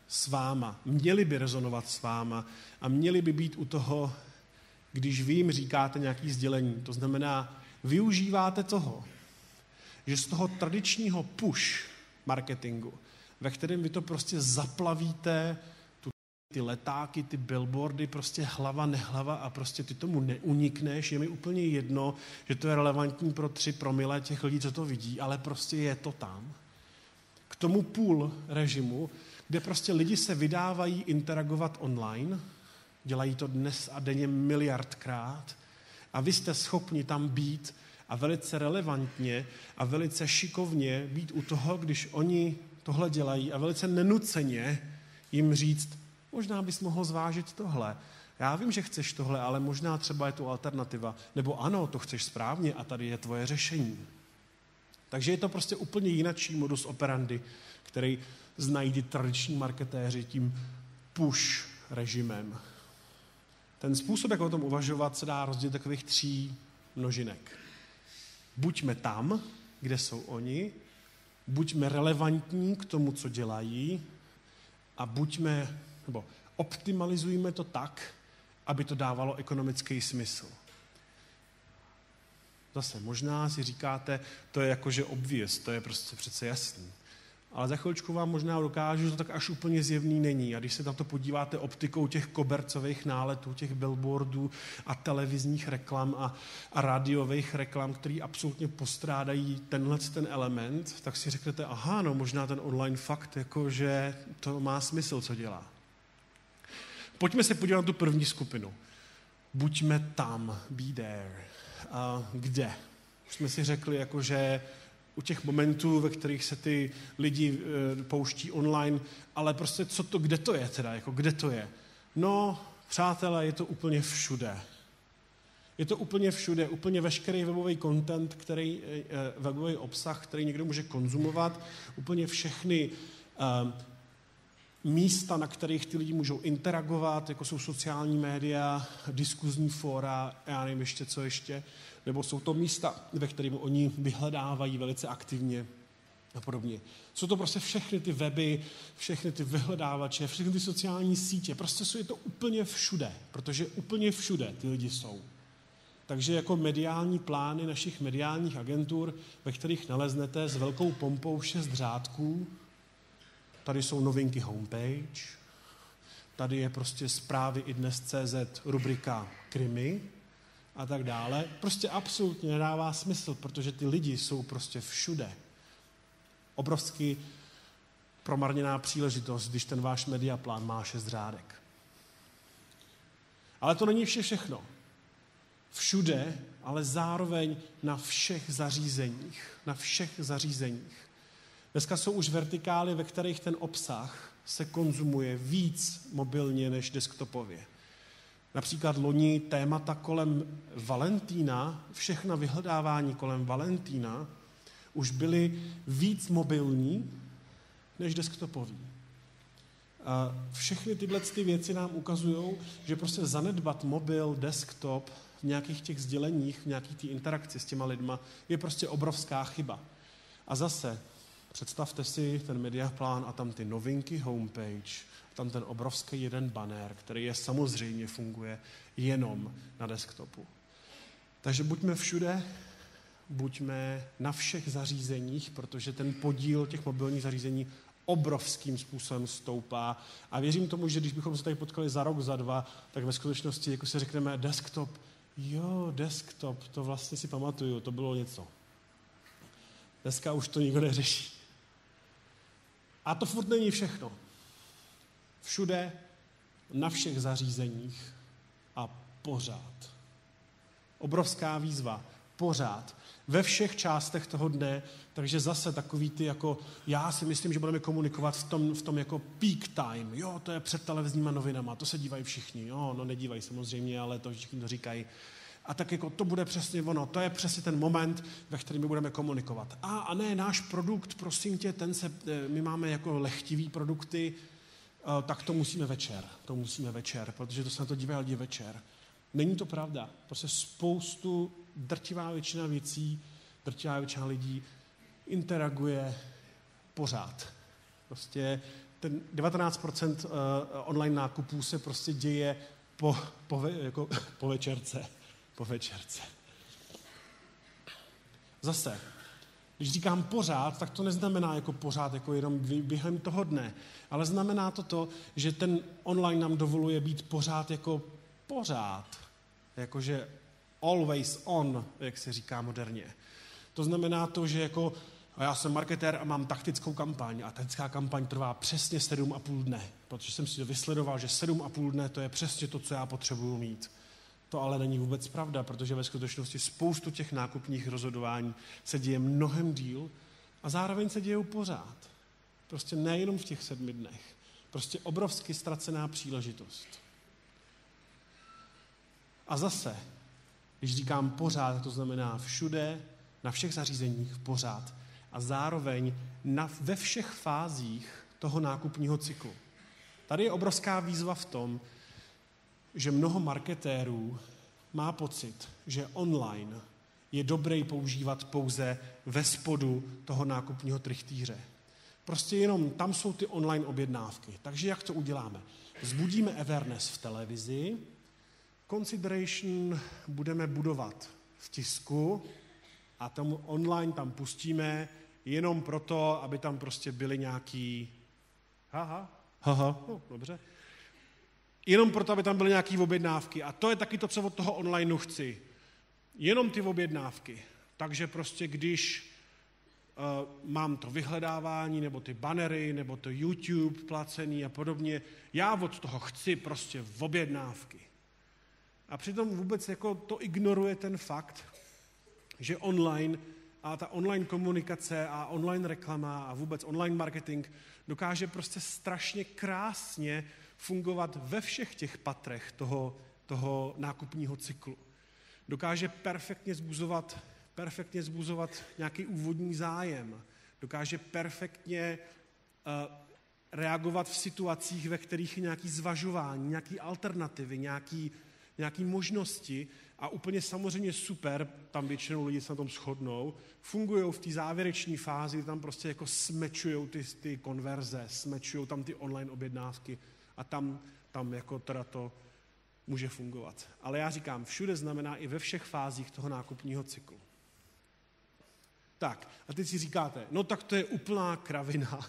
s váma, měli by rezonovat s váma a měli by být u toho, když vy jim říkáte nějaké sdělení. To znamená, využíváte toho, že z toho tradičního push marketingu, ve kterém vy to prostě zaplavíte, ty letáky, ty billboardy, prostě hlava, nehlava a prostě ty tomu neunikneš. Je mi úplně jedno, že to je relevantní pro 3 promile těch lidí, co to vidí, ale prostě je to tam. K tomu půl režimu, kde prostě lidi se vydávají interagovat online, dělají to dnes a denně miliardkrát a vy jste schopni tam být a velice relevantně a velice šikovně být u toho, když oni tohle dělají a velice nenuceně jim říct, možná bys mohl zvážit tohle. Já vím, že chceš tohle, ale možná třeba je to alternativa. Nebo ano, to chceš správně a tady je tvoje řešení. Takže je to prostě úplně jinačí modus operandi, který znají ty tradiční marketéři tím push režimem. Ten způsob, jak o tom uvažovat, se dá rozdělit takových 3 množinek. Buďme tam, kde jsou oni, buďme relevantní k tomu, co dělají a optimalizujme to tak, aby to dávalo ekonomický smysl. Zase, možná si říkáte, to je jakože obvious, to je prostě přece jasný. Ale za chvíličku vám možná dokážu, že to tak až úplně zjevný není. A když se na to podíváte optikou těch kobercových náletů, těch billboardů a televizních reklam a rádiových reklam, který absolutně postrádají ten element, tak si řeknete, aha, no možná ten online fakt, jakože to má smysl, co dělá. Pojďme se podívat na tu první skupinu. Buďme tam, be there. A kde? Už jsme si řekli, jakože u těch momentů, ve kterých se ty lidi pouští online, ale prostě kde to je teda, jako kde to je? No, přátelé, je to úplně všude. Je to úplně všude, úplně veškerý webový content, webový obsah, který někdo může konzumovat, úplně všechny místa, na kterých ty lidi můžou interagovat, jako jsou sociální média, diskuzní fóra, já nevím ještě co ještě, nebo jsou to místa, ve kterých oni vyhledávají velice aktivně a podobně. Jsou to prostě všechny ty weby, všechny ty vyhledávače, všechny ty sociální sítě, prostě je to úplně všude, protože úplně všude ty lidi jsou. Takže jako mediální plány našich mediálních agentur, ve kterých naleznete s velkou pompou 6 řádků, tady jsou novinky homepage, tady je prostě zprávy i dnes.cz rubrika krimi a tak dále. Prostě absolutně nedává smysl, protože ty lidi jsou prostě všude. Obrovsky promarněná příležitost, když ten váš mediaplán má 6 řádek. Ale to není ještě všechno. Všude, ale zároveň na všech zařízeních. Na všech zařízeních. Dneska jsou už vertikály, ve kterých ten obsah se konzumuje víc mobilně než desktopově. Například loni témata kolem Valentína, všechna vyhledávání kolem Valentína už byly víc mobilní než desktopový. A všechny tyhle věci nám ukazují, že prostě zanedbat mobil, desktop v nějakých těch sděleních, v nějakých té interakci s těma lidma je prostě obrovská chyba. A zase, představte si ten mediaplán a tam ty novinky homepage, tam ten obrovský jeden banner, který je samozřejmě funguje jenom na desktopu. Takže buďme všude, buďme na všech zařízeních, protože ten podíl těch mobilních zařízení obrovským způsobem stoupá. A věřím tomu, že když bychom se tady potkali za rok, za dva, tak ve skutečnosti, jako si řekneme desktop, desktop, to vlastně si pamatuju, to bylo něco. Dneska už to nikdo neřeší. A to furt není všechno. Všude, na všech zařízeních a pořád. Obrovská výzva. Pořád. Ve všech částech toho dne, takže zase takový ty jako, já si myslím, že budeme komunikovat v tom jako peak time. To je před televizníma novinama, to se dívají všichni. No nedívají samozřejmě, ale to všichni to říkají. A tak jako to bude přesně ono, to je přesně ten moment, ve kterém my budeme komunikovat. A ne, náš produkt, prosím tě, my máme jako lehtivý produkty, tak to musíme večer, protože to se na to dívají lidi večer. Není to pravda. Prostě drtivá většina věcí, drtivá většina lidí interaguje pořád. Prostě ten 19% online nákupů se prostě děje po večerce. Zase, když říkám pořád, tak to neznamená jako pořád, jako jenom během toho dne, ale znamená to, že ten online nám dovoluje být pořád jako pořád. Jakože always on, jak se říká moderně. To znamená to, že jako já jsem marketér a mám taktickou kampaň a taktická kampaň trvá přesně 7,5 dne, protože jsem si to vysledoval, že 7,5 dne to je přesně to, co já potřebuju mít. To ale není vůbec pravda, protože ve skutečnosti spoustu těch nákupních rozhodování se děje mnohem díl a zároveň se dějou pořád. Prostě nejenom v těch 7 dnech. Prostě obrovsky ztracená příležitost. A zase, když říkám pořád, to znamená všude, na všech zařízeních pořád a zároveň ve všech fázích toho nákupního cyklu. Tady je obrovská výzva v tom, že mnoho marketérů má pocit, že online je dobré používat pouze ve spodu toho nákupního trichtýře. Prostě jenom tam jsou ty online objednávky. Takže jak to uděláme? Vzbudíme awareness v televizi, consideration budeme budovat v tisku a tomu online tam pustíme jenom proto, aby tam prostě byly nějaký dobře. Jenom proto, aby tam byly nějaké objednávky. A to je taky to, co od toho onlineu chci. Jenom ty objednávky. Takže prostě když mám to vyhledávání, nebo ty bannery, nebo to YouTube placený a podobně, já od toho chci prostě objednávky. A přitom vůbec jako to ignoruje ten fakt, že online a ta online komunikace a online reklama a vůbec online marketing dokáže prostě strašně krásně fungovat ve všech těch patrech toho nákupního cyklu. Dokáže perfektně zbuzovat nějaký úvodní zájem. Dokáže perfektně reagovat v situacích, ve kterých je nějaké zvažování, nějaké alternativy, nějaké možnosti a úplně samozřejmě super, tam většinou lidi se na tom shodnou, fungují v té závěrečné fázi, tam prostě jako smečujou ty konverze, smečujou tam ty online objednávky a tam jako teda to může fungovat. Ale já říkám, všude znamená i ve všech fázích toho nákupního cyklu. Tak, a teď si říkáte, no tak to je úplná kravina,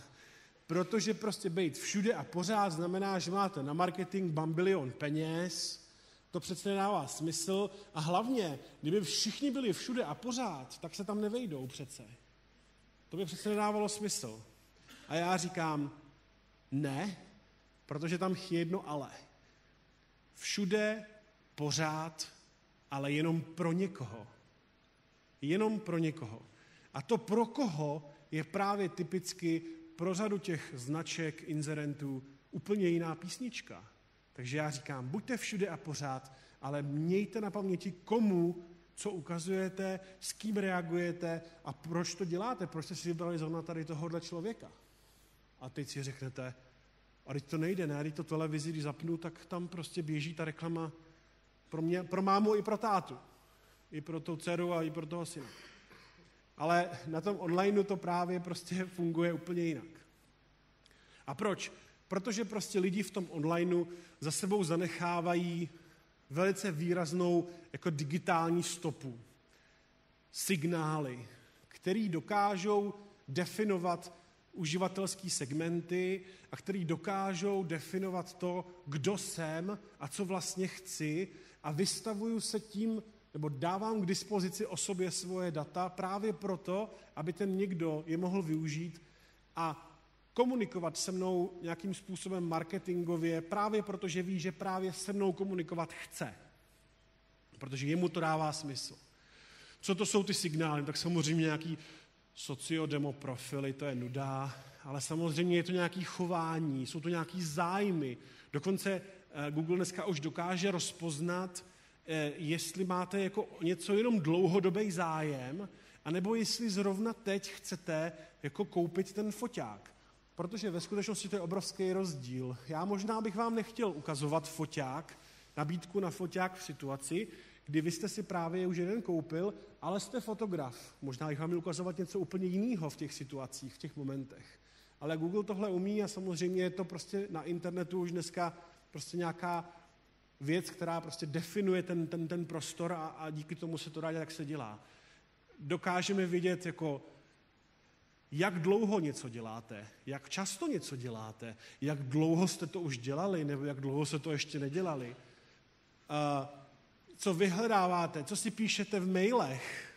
protože prostě být všude a pořád znamená, že máte na marketing bambilion peněz, to přece nedává smysl a hlavně, kdyby všichni byli všude a pořád, tak se tam nevejdou přece. To by přece nedávalo smysl. A já říkám, ne, protože tam je jedno ale. Všude pořád, ale jenom pro někoho. Jenom pro někoho. A to pro koho je právě typicky pro řadu těch značek, inzerentů úplně jiná písnička. Takže já říkám, buďte všude a pořád, ale mějte na paměti, komu, co ukazujete, s kým reagujete a proč to děláte, proč jste si vybrali zrovna tady tohohle člověka. A teď si řeknete, a teď to nejde, ne, teď to televizi, když zapnu, tak tam prostě běží ta reklama pro mě, pro mámu i pro tátu. I pro tou dceru a i pro toho syna. Ale na tom onlineu to právě prostě funguje úplně jinak. A proč? Protože prostě lidi v tom onlineu za sebou zanechávají velice výraznou jako digitální stopu. Signály, který dokážou definovat uživatelský segmenty a který dokážou definovat to, kdo jsem a co vlastně chci a vystavuju se tím, nebo dávám k dispozici o sobě svoje data právě proto, aby ten někdo je mohl využít a komunikovat se mnou nějakým způsobem marketingově, právě protože ví, že právě se mnou komunikovat chce. Protože jemu to dává smysl. Co to jsou ty signály? Tak samozřejmě nějaký sociodemo profily, to je nuda, ale samozřejmě je to nějaké chování, jsou to nějaké zájmy. Dokonce Google dneska už dokáže rozpoznat, jestli máte jako něco jenom dlouhodobý zájem, anebo jestli zrovna teď chcete jako koupit ten foťák. Protože ve skutečnosti to je obrovský rozdíl. Já možná bych vám nechtěl ukazovat foťák, nabídku na foťák v situaci, kdy vy jste si právě už jeden koupil, ale jste fotograf. Možná bych vám měl ukazovat něco úplně jiného v těch situacích, v těch momentech. Ale Google tohle umí a samozřejmě je to prostě na internetu už dneska prostě nějaká věc, která prostě definuje ten prostor a díky tomu se to dá dělat, jak se dělá. Dokážeme vidět, jako, jak dlouho něco děláte, jak často něco děláte, jak dlouho jste to už dělali, nebo jak dlouho se to ještě nedělali. Co vyhledáváte, co si píšete v mailech,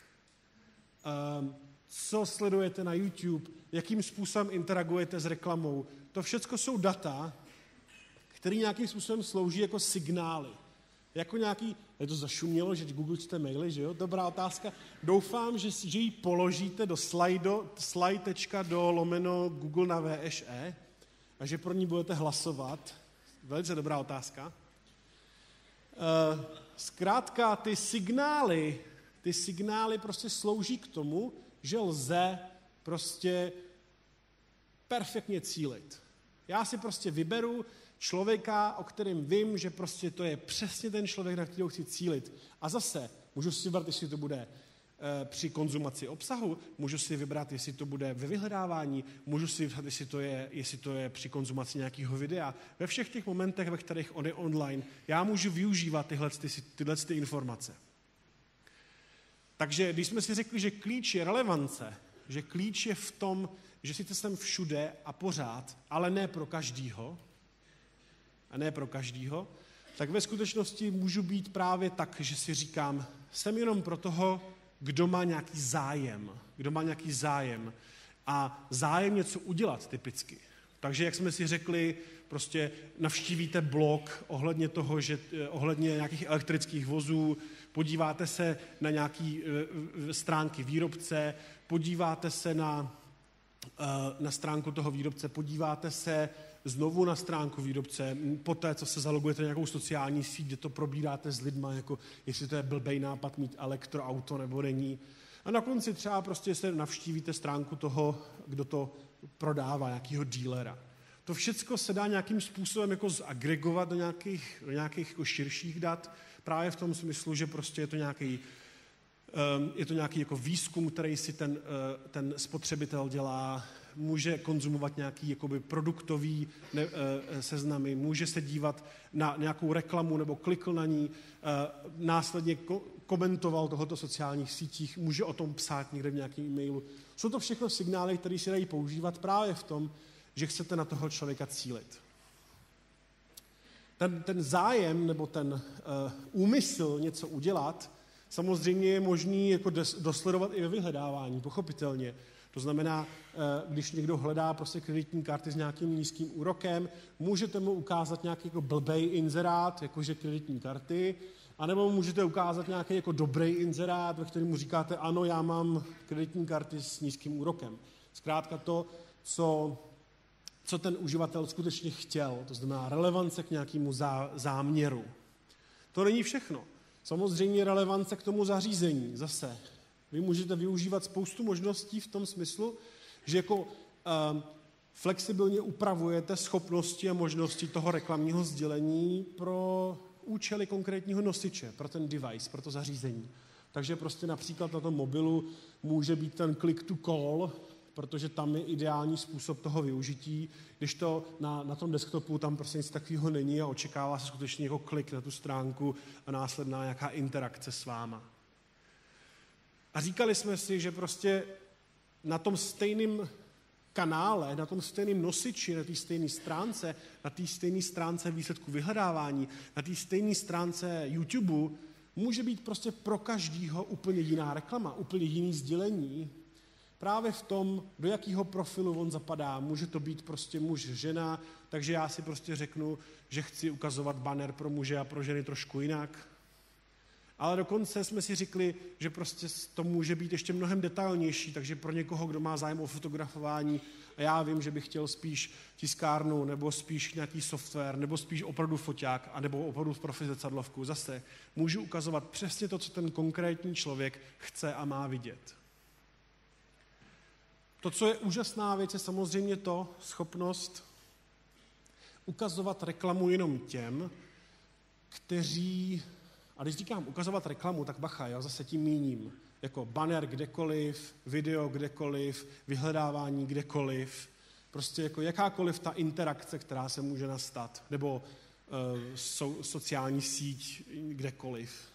co sledujete na YouTube, jakým způsobem interagujete s reklamou. To všechno jsou data, které nějakým způsobem slouží jako signály. Jako nějaký, je to zašumělo, že Google čte maily, že jo? Dobrá otázka. Doufám, že ji položíte do slide.do/Google na VŠE a že pro ní budete hlasovat. Velice dobrá otázka. Zkrátka ty signály prostě slouží k tomu, že lze prostě perfektně cílit. Já si prostě vyberu člověka, o kterém vím, že prostě to je přesně ten člověk, na kterého chci cílit. A zase můžu si vybrat, jestli to bude při konzumaci obsahu, můžu si vybrat, jestli to bude ve vyhledávání, můžu si vybrat, jestli to je při konzumaci nějakého videa. Ve všech těch momentech, ve kterých on je online, já můžu využívat tyhle informace. Takže když jsme si řekli, že klíč je relevance, že klíč je v tom, že sice jsem všude a pořád, ale ne pro každýho, tak ve skutečnosti můžu být právě tak, že si říkám, jsem jenom pro toho, kdo má nějaký zájem a zájem něco udělat typicky. Takže jak jsme si řekli, prostě navštívíte blog ohledně nějakých elektrických vozů, podíváte se na nějaké stránky výrobce, podíváte se na stránku toho výrobce, podíváte se znovu na stránku výrobce, poté, co se zalogujete na nějakou sociální síť, kde to probíráte s lidma, jako jestli to je blbej nápad mít elektroauto nebo není. A na konci třeba prostě se navštívíte stránku toho, kdo to prodává, nějakého dílera. To všecko se dá nějakým způsobem jako zagregovat do nějakých jako širších dat, právě v tom smyslu, že prostě je to nějaký jako výzkum, který si ten spotřebitel dělá, může konzumovat nějaký jakoby produktový seznamy, může se dívat na nějakou reklamu nebo klikl na ní, následně komentoval tohoto sociálních sítích, může o tom psát někde v nějakém e-mailu. Jsou to všechno signály, které se dají používat právě v tom, že chcete na toho člověka cílit. Ten zájem nebo ten úmysl něco udělat samozřejmě je možný jako dosledovat i ve vyhledávání, pochopitelně. To znamená, když někdo hledá prostě kreditní karty s nějakým nízkým úrokem, můžete mu ukázat nějaký jako blbej inzerát, jakože kreditní karty, anebo můžete ukázat nějaký jako dobrý inzerát, ve kterém mu říkáte, ano, já mám kreditní karty s nízkým úrokem. Zkrátka to, co ten uživatel skutečně chtěl, to znamená relevance k nějakému záměru. To není všechno. Samozřejmě relevance k tomu zařízení. Zase, vy můžete využívat spoustu možností v tom smyslu, že jako flexibilně upravujete schopnosti a možnosti toho reklamního sdělení pro účely konkrétního nosiče, pro ten device, pro to zařízení. Takže prostě například na tom mobilu může být ten click to call, protože tam je ideální způsob toho využití, když to na tom desktopu tam prostě nic takového není a očekává se skutečně jako klik na tu stránku a následná nějaká interakce s váma. A říkali jsme si, že prostě na tom stejném kanále, na tom stejném nosiči, na té stejné stránce výsledku vyhledávání, na té stejné stránce YouTube může být prostě pro každýho úplně jiná reklama, úplně jiný sdělení. Právě v tom, do jakého profilu on zapadá. Může to být prostě muž, žena, takže já si prostě řeknu, že chci ukazovat banner pro muže a pro ženy trošku jinak. Ale dokonce jsme si řekli, že prostě to může být ještě mnohem detailnější, takže pro někoho, kdo má zájem o fotografování, a já vím, že bych chtěl spíš tiskárnu, nebo spíš nějaký software, nebo spíš opravdu foťák, anebo opravdu profi zrcadlovku. Zase můžu ukazovat přesně to, co ten konkrétní člověk chce a má vidět. To, co je úžasná věc, je samozřejmě to schopnost ukazovat reklamu jenom těm, kteří, a když říkám ukazovat reklamu, tak bacha, jo, zase tím míním, jako banner kdekoliv, video kdekoliv, vyhledávání kdekoliv, prostě jako jakákoliv ta interakce, která se může nastat, nebo sociální síť kdekoliv.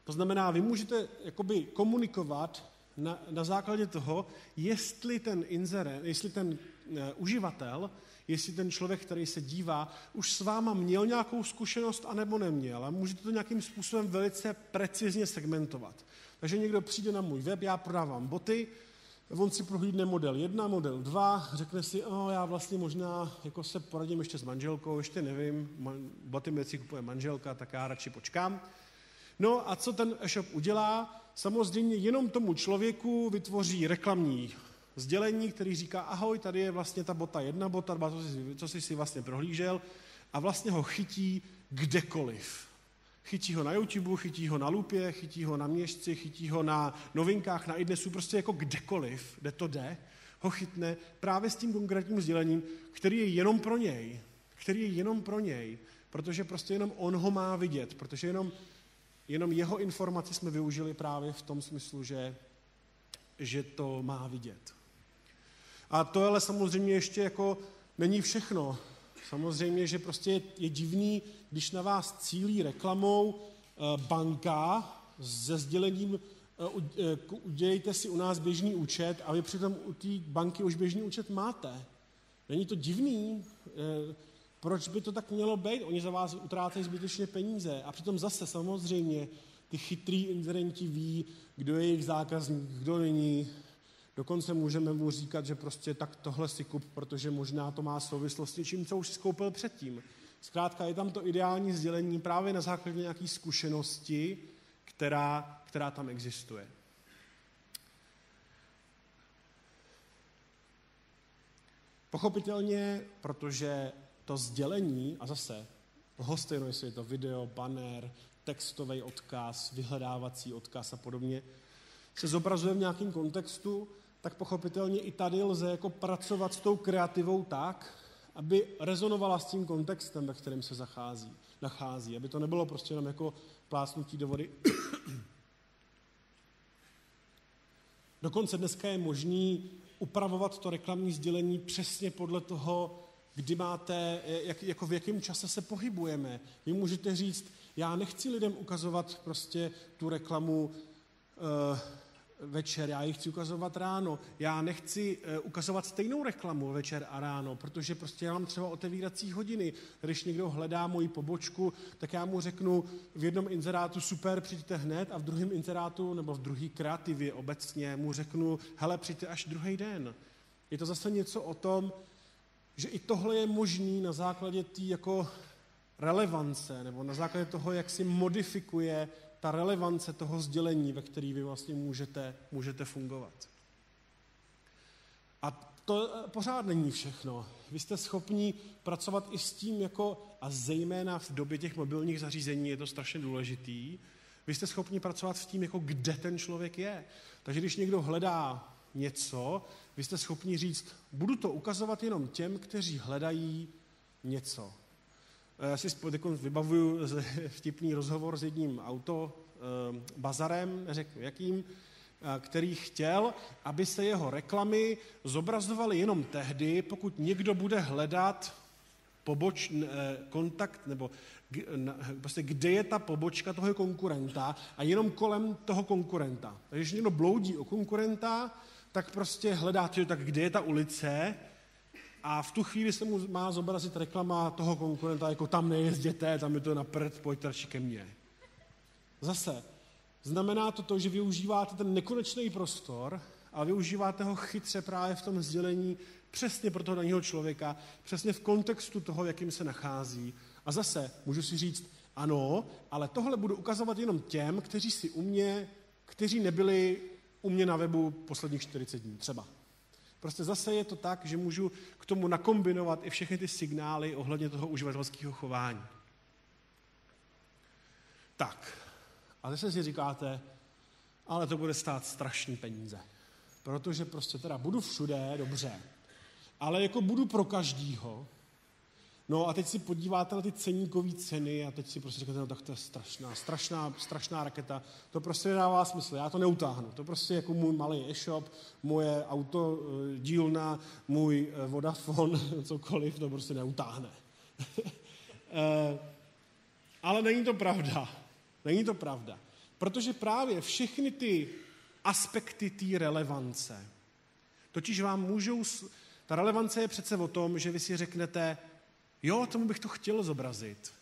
To znamená, vy můžete jakoby komunikovat na základě toho, jestli ten uživatel, jestli ten člověk, který se dívá, už s váma měl nějakou zkušenost anebo neměl. A můžete to nějakým způsobem velice precizně segmentovat. Takže někdo přijde na můj web, já prodávám boty, on si prohlídne model 1, model 2, řekne si, já vlastně možná jako se poradím ještě s manželkou, ještě nevím, boty mi si kupuje manželka, tak já radši počkám. No a co ten e-shop udělá? Samozřejmě jenom tomu člověku vytvoří reklamní sdělení, který říká, ahoj, tady je vlastně ta bota 1, bota 2, co jsi si vlastně prohlížel, a vlastně ho chytí kdekoliv. Chytí ho na YouTube, chytí ho na Lupě, chytí ho na Měšci, chytí ho na Novinkách, na iDnesu, prostě jako kdekoliv, kde to jde, ho chytne právě s tím konkrétním sdělením, který je jenom pro něj, protože prostě jenom on ho má vidět, protože jenom jeho informaci jsme využili právě v tom smyslu, že to má vidět. A to ale samozřejmě ještě jako není všechno. Samozřejmě, že prostě je divný, když na vás cílí reklamou banka se sdělením udělejte si u nás běžný účet a vy přitom u té banky už běžný účet máte. Není to divný? Proč by to tak mělo být? Oni za vás utrácejí zbytečně peníze. A přitom zase samozřejmě ty chytrý inzerenti ví, kdo je jejich zákazník, kdo není. Dokonce můžeme mu říkat, že prostě tak tohle si kup, protože možná to má souvislost s něčím, co už si skoupil předtím. Zkrátka je tam to ideální sdělení právě na základě nějaké zkušenosti, která tam existuje. Pochopitelně, protože to sdělení, a zase lhostejno, jestli je to video, banner, textový odkaz, vyhledávací odkaz a podobně, se zobrazuje v nějakém kontextu, tak pochopitelně i tady lze jako pracovat s tou kreativou tak, aby rezonovala s tím kontextem, ve kterém se nachází, aby to nebylo prostě jenom jako plásnutí do vody. Dokonce dneska je možný upravovat to reklamní sdělení přesně podle toho, kdy máte, jako v jakém čase se pohybujeme. Vy můžete říct, já nechci lidem ukazovat prostě tu reklamu večer, já ji chci ukazovat ráno. Já nechci ukazovat stejnou reklamu večer a ráno, protože prostě já mám třeba otevírací hodiny. Když někdo hledá moji pobočku, tak já mu řeknu v jednom inzerátu super, přijďte hned, a v druhém inzerátu nebo v druhé kreativě obecně mu řeknu, hele, přijďte až druhý den. Je to zase něco o tom, že i tohle je možný na základě té jako relevance, nebo na základě toho, jak si modifikuje ta relevance toho sdělení, ve který vy vlastně můžete fungovat. A to pořád není všechno. Vy jste schopni pracovat i s tím, a zejména v době těch mobilních zařízení je to strašně důležitý, vy jste schopni pracovat s tím, kde ten člověk je. Takže když někdo hledá něco, vy jste schopni říct, budu to ukazovat jenom těm, kteří hledají něco. Já si vybavuju vtipný rozhovor s jedním bazarem, neřeknu jakým, který chtěl, aby se jeho reklamy zobrazovaly jenom tehdy, pokud někdo bude hledat kontakt, nebo prostě kde je ta pobočka toho konkurenta a jenom kolem toho konkurenta. Takže když někdo bloudí o konkurenta, tak prostě hledá, tak kde je ta ulice a v tu chvíli se mu má zobrazit reklama toho konkurenta, jako tam nejezděte, tam je to na prd, pojďte radši ke mně. Zase, znamená to, že využíváte ten nekonečný prostor, ale využíváte ho chytře právě v tom sdělení přesně pro toho daného člověka, přesně v kontextu toho, v jakým se nachází. A zase můžu si říct, ano, ale tohle budu ukazovat jenom těm, kteří nebyli u mě na webu posledních 40 dní třeba. Prostě zase je to tak, že můžu k tomu nakombinovat i všechny ty signály ohledně toho uživatelského chování. Tak, a zase si říkáte, ale to bude stát strašný peníze. Protože prostě teda budu všude, dobře, ale budu pro každýho. No a teď si podíváte na ty ceníkové ceny a teď si prostě říkáte, no tak to je strašná raketa. To prostě nedává smysl, já to neutáhnu. To prostě můj malý e-shop, moje autodílna, můj Vodafone, cokoliv, to prostě neutáhne. Ale není to pravda. Není to pravda. Protože právě všechny ty aspekty té relevance, totiž vám ta relevance je přece o tom, že vy si řeknete, jo, tomu bych to chtěl zobrazit.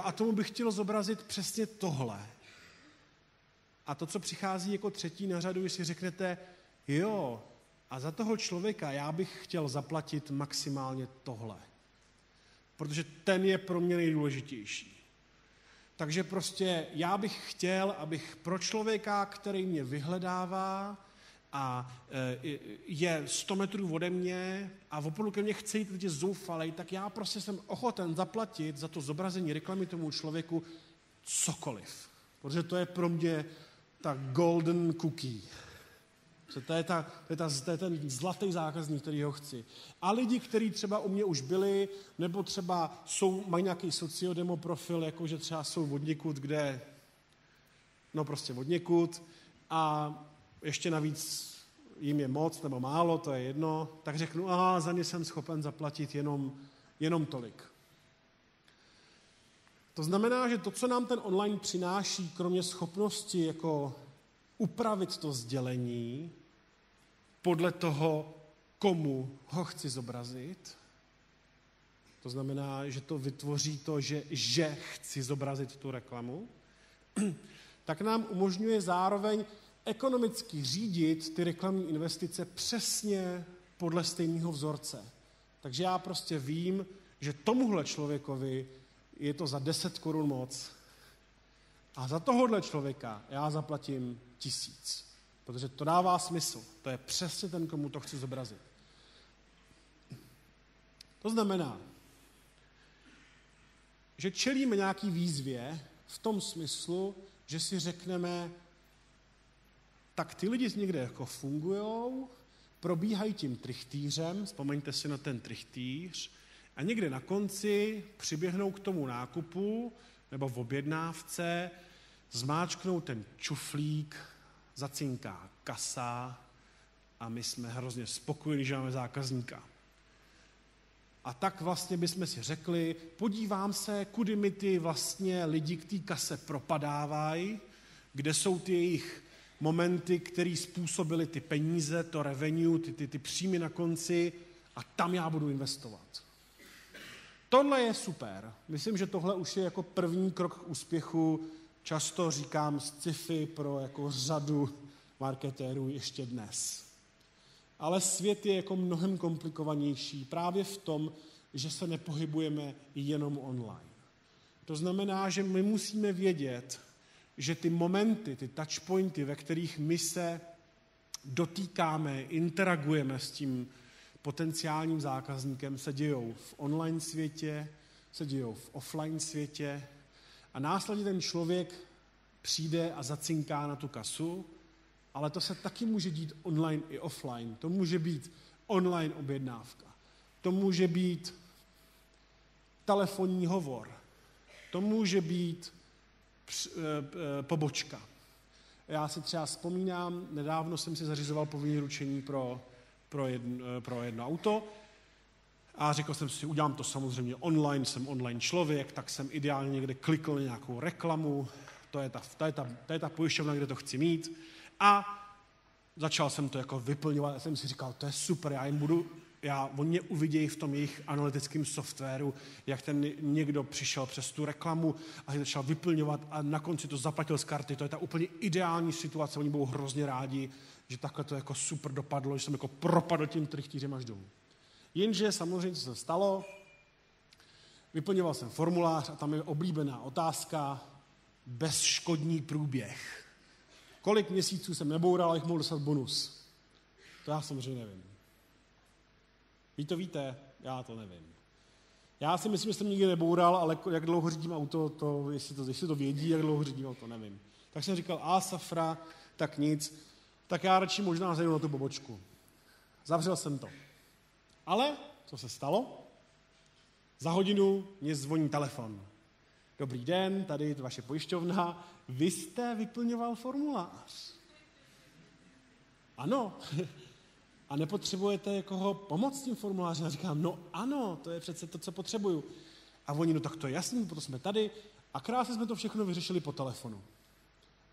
A tomu bych chtěl zobrazit přesně tohle. A to, co přichází jako třetí na řadu, vy si řeknete, jo, a za toho člověka já bych chtěl zaplatit maximálně tohle. Protože ten je pro mě nejdůležitější. Takže prostě já bych chtěl, abych pro člověka, který mě vyhledává a je 100 metrů ode mě a opravdu ke mně chce jít lidi zoufalej, tak já prostě jsem ochoten zaplatit za to zobrazení reklamy tomu člověku cokoliv. Protože to je pro mě ta golden cookie. To je ten zlatý zákazník, který ho chci. A lidi, kteří třeba u mě už byli, nebo třeba mají nějaký sociodemo profil, jakože třeba jsou odněkud, odněkud a ještě navíc jim je moc nebo málo, to je jedno, tak řeknu, za ně jsem schopen zaplatit jenom tolik. To znamená, že to, co nám ten online přináší, kromě schopnosti upravit to sdělení podle toho, komu ho chci zobrazit, to znamená, že to vytvoří to, že chci zobrazit tu reklamu, tak nám umožňuje zároveň ekonomicky řídit ty reklamní investice přesně podle stejného vzorce. Takže já prostě vím, že tomuhle člověkovi je to za 10 korun moc a za tohohle člověka já zaplatím 1000. Protože to dává smysl. To je přesně ten, komu to chci zobrazit. To znamená, že čelíme nějaký výzvě v tom smyslu, že si řekneme, tak ty lidi někde fungujou, probíhají tím trichtýřem, vzpomeňte si na ten trichtýř, a někde na konci přiběhnou k tomu nákupu nebo v objednávce, zmáčknou ten čuflík, zacinká kasa a my jsme hrozně spokojení, že máme zákazníka. A tak vlastně bychom si řekli, podívám se, kudy mi ty vlastně lidi k té kase propadávají, kde jsou ty jejich momenty, které způsobily ty peníze, to revenue, ty příjmy na konci a tam já budu investovat. Tohle je super. Myslím, že tohle už je první krok k úspěchu. Často říkám sci-fi pro řadu marketérů ještě dnes. Ale svět je mnohem komplikovanější právě v tom, že se nepohybujeme jenom online. To znamená, že my musíme vědět, že ty momenty, ty touchpointy, ve kterých my se dotýkáme, interagujeme s tím potenciálním zákazníkem, se dějou v online světě, se dějou v offline světě a následně ten člověk přijde a zacinká na tu kasu, ale to se taky může dít online i offline. To může být online objednávka. To může být telefonní hovor. To může být pobočka. Já si třeba vzpomínám, nedávno jsem si zařizoval povinné ručení pro jedno auto a řekl jsem si, udělám to samozřejmě online, jsem online člověk, tak jsem ideálně někde klikl na nějakou reklamu, to je ta pojišťovna, kde to chci mít a začal jsem to jako vyplňovat a jsem si říkal, to je super, oni mě uvidějí v tom jejich analytickém softwaru, jak ten někdo přišel přes tu reklamu a začal vyplňovat a na konci to zaplatil z karty. To je ta úplně ideální situace, oni budou hrozně rádi, že takhle to jako super dopadlo, že jsem jako propadl tím trychtýřem až domů. Jenže samozřejmě, co se stalo, vyplňoval jsem formulář a tam je oblíbená otázka, bezškodný průběh. Kolik měsíců jsem neboural, abych mohl dostat bonus? To já samozřejmě nevím. Vy to víte, já to nevím. Já si myslím, že jsem nikdy neboural, ale jak dlouho řídím auto, jestli to vědí, jak dlouho řídím auto, nevím. Tak jsem říkal, safra, tak nic, tak já radši možná zajdu na tu pobočku. Zavřel jsem to. Ale, co se stalo? Za hodinu mě zvoní telefon. Dobrý den, tady je vaše pojišťovna, vy jste vyplňoval formulář. Ano. A nepotřebujete někoho pomoct s tím formulářem? A říkám, no ano, to je přece to, co potřebuju. A oni, no tak to je jasný, proto jsme tady. A krásně jsme to všechno vyřešili po telefonu.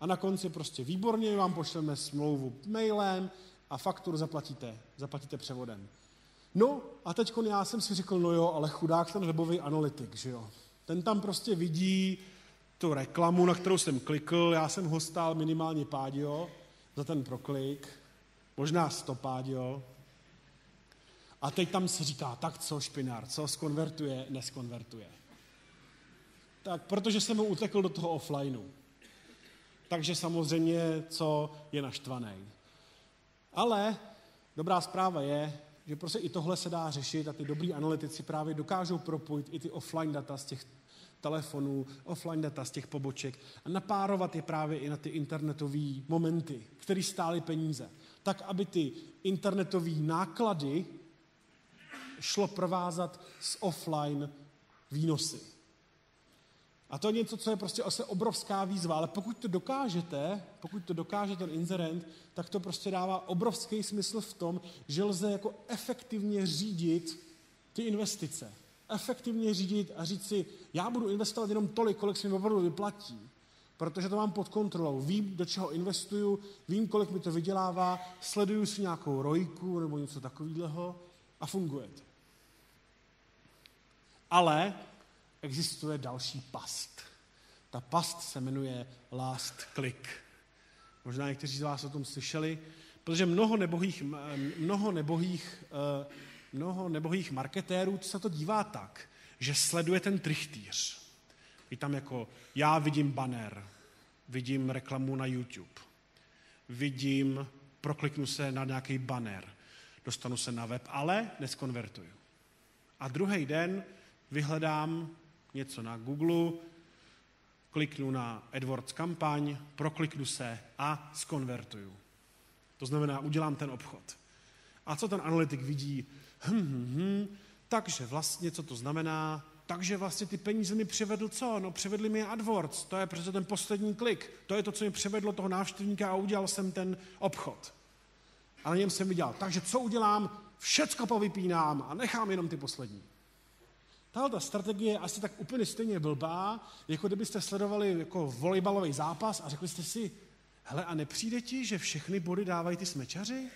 A na konci prostě výborně, vám pošleme smlouvu mailem a fakturu zaplatíte převodem. No a teď já jsem si řekl, no jo, ale chudák ten webový analytik, že jo. Ten tam prostě vidí tu reklamu, na kterou jsem klikl, já jsem ho stál minimálně pádio za ten proklik, možná 100 pádio. A teď tam se říká, tak co špinár, co skonvertuje, neskonvertuje. Tak protože jsem mu utekl do toho offlineu. Takže samozřejmě, co je naštvaný. Ale dobrá zpráva je, že prostě i tohle se dá řešit a ty dobrý analytici právě dokážou propojit i ty offline data z těch telefonů, offline data z těch poboček a napárovat je právě i na ty internetové momenty, které stály peníze. Tak, aby ty internetové náklady šlo provázat s offline výnosy. A to je něco, co je prostě asi obrovská výzva, ale pokud to dokáže ten inzerent, tak to prostě dává obrovský smysl v tom, že lze jako efektivně řídit ty investice. Efektivně řídit a říct si, já budu investovat jenom tolik, kolik se mi opravdu vyplatí, protože to mám pod kontrolou. Vím, do čeho investuju, vím, kolik mi to vydělává, sleduju si nějakou rojku nebo něco takového a funguje to. Ale existuje další past. Ta past se jmenuje last click. Možná někteří z vás o tom slyšeli, protože mnoho nebohých marketérů se to dívá tak, že sleduje ten trychtýř. I tam jako, já vidím banner, vidím reklamu na YouTube, prokliknu se na nějaký banner, dostanu se na web, ale neskonvertuju. A druhý den vyhledám něco na Google, kliknu na AdWords kampaň, prokliknu se a skonvertuju. To znamená, udělám ten obchod. A co ten analytik vidí? Takže vlastně, co to znamená? Takže vlastně ty peníze mi přivedl co? No přivedli mi AdWords, to je přece ten poslední klik. To je to, co mi přivedlo toho návštěvníka a udělal jsem ten obchod. A na něm jsem viděl, takže co udělám? Všecko povypínám a nechám jenom ty poslední. Tahle strategie je asi tak úplně stejně blbá, jako kdybyste sledovali jako volejbalový zápas a řekli jste si, hele, a nepřijde ti, že všechny body dávají ty smečaři?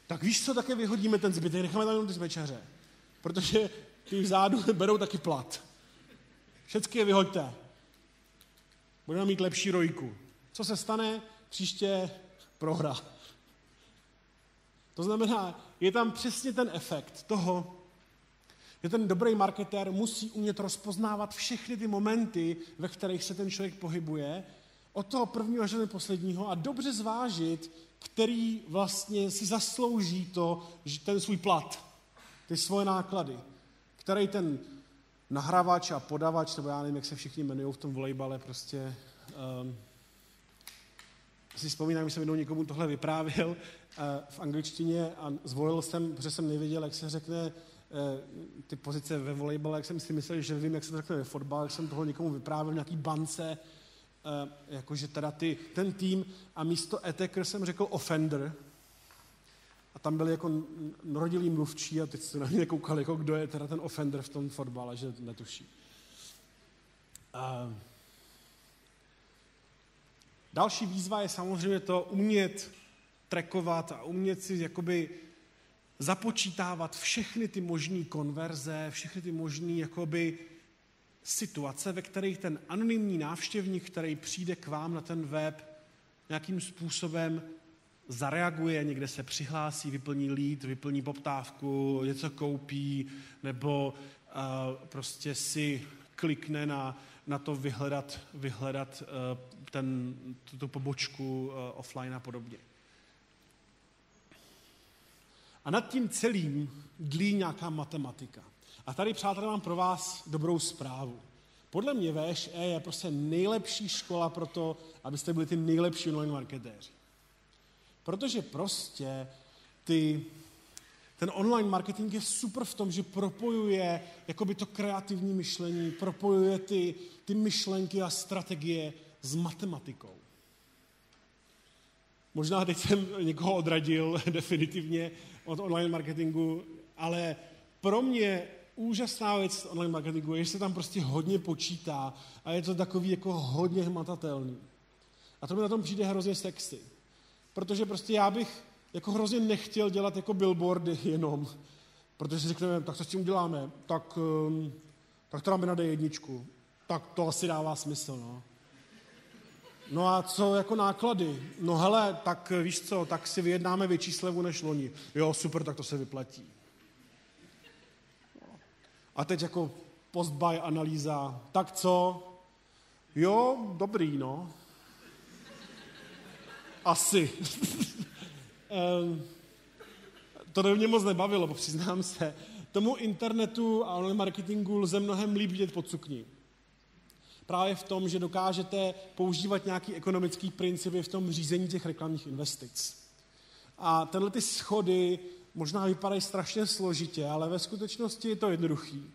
Tak víš co, také vyhodíme ten zbytek, necháme tam jenom ty smečaře, protože ty vzadu berou taky plat. Všecky je vyhoďte. Budeme mít lepší rojku. Co se stane? Příště prohra. To znamená, je tam přesně ten efekt toho, Že ten dobrý marketér musí umět rozpoznávat všechny ty momenty, ve kterých se ten člověk pohybuje, od toho prvního až do posledního a dobře zvážit, který vlastně si zaslouží ten svůj plat, ty svoje náklady, který ten nahrávač a podavač, nebo já nevím, jak se všichni jmenují v tom volejbale, prostě si vzpomínám, že jsem jednou někomu tohle vyprávěl v angličtině a zvolil jsem, protože jsem nevěděl, jak se řekne ty pozice ve volejbale, jak jsem si myslel, že vím, jak se to řekne ve fotbale, jak jsem toho někomu vyprávěl v nějaký bance, jakože teda ten tým a místo attacker jsem řekl offender a tam byli jako rodilí mluvčí a teď se na mě koukali, jako kdo je teda ten offender v tom fotbale, že netuší. Další výzva je samozřejmě to umět trackovat a umět si jakoby započítávat všechny ty možné konverze, všechny ty možné jakoby situace, ve kterých ten anonymní návštěvník, který přijde k vám na ten web, nějakým způsobem zareaguje, někde se přihlásí, vyplní lead, vyplní poptávku, něco koupí, nebo prostě si klikne na to vyhledat tu pobočku offline a podobně. A nad tím celým dlí nějaká matematika. A tady, přátelé, mám pro vás dobrou zprávu. Podle mě VŠE je prostě nejlepší škola pro to, abyste byli ty nejlepší online marketéři. Protože prostě ten online marketing je super v tom, že propojuje jakoby to kreativní myšlení, propojuje ty myšlenky a strategie s matematikou. Možná teď jsem někoho odradil definitivně od online marketingu, ale pro mě úžasná věc online marketingu je, že se tam prostě hodně počítá a je to takový jako hodně hmatatelný. A to mi na tom přijde hrozně sexy. Protože prostě já bych jako hrozně nechtěl dělat jako billboardy jenom, protože si řekneme, tak co s tím uděláme, tak to dáme na D1, tak to asi dává smysl, no. No a co jako náklady? No hele, tak víš co, tak si vyjednáme větší slevu než loni. Jo, super, tak to se vyplatí. A teď jako post-buy analýza, tak co? Jo, dobrý, no. Asi. To mě moc nebavilo, přiznám se. Tomu internetu a online marketingu lze mnohem líp vidět pod sukní. Právě v tom, že dokážete používat nějaký ekonomický principy v tom řízení těch reklamních investic. A tenhle ty schody možná vypadají strašně složitě, ale ve skutečnosti je to jednoduchý.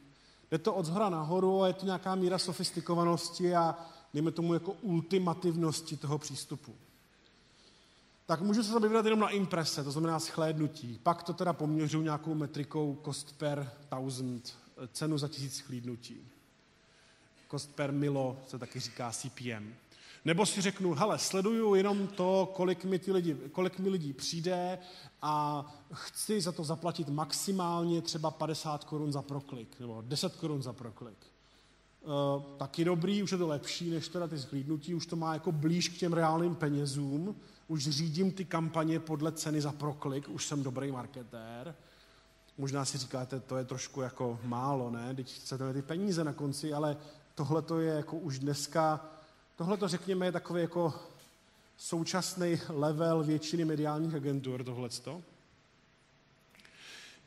Jde to od zhora nahoru a je to nějaká míra sofistikovanosti a dejme tomu jako ultimativnosti toho přístupu. Tak můžu se zabývat jenom na imprese, to znamená shlédnutí. Pak to teda poměřuji nějakou metrikou cost per 1000, cenu za 1000 shlédnutí. Cost per milo se taky říká CPM. Nebo si řeknu, hele, sleduju jenom to, kolik mi lidí přijde a chci za to zaplatit maximálně třeba 50 korun za proklik, nebo 10 korun za proklik. Taky dobrý, už je to lepší než teda ty zhlídnutí, už to má jako blíž k těm reálným penězům, už řídím ty kampaně podle ceny za proklik, už jsem dobrý marketér. Možná si říkáte, to je trošku jako málo, ne? Teď chcete ty peníze na konci, ale tohle to je jako už dneska, tohle to řekněme je takový jako současný level většiny mediálních agentur, tohleto.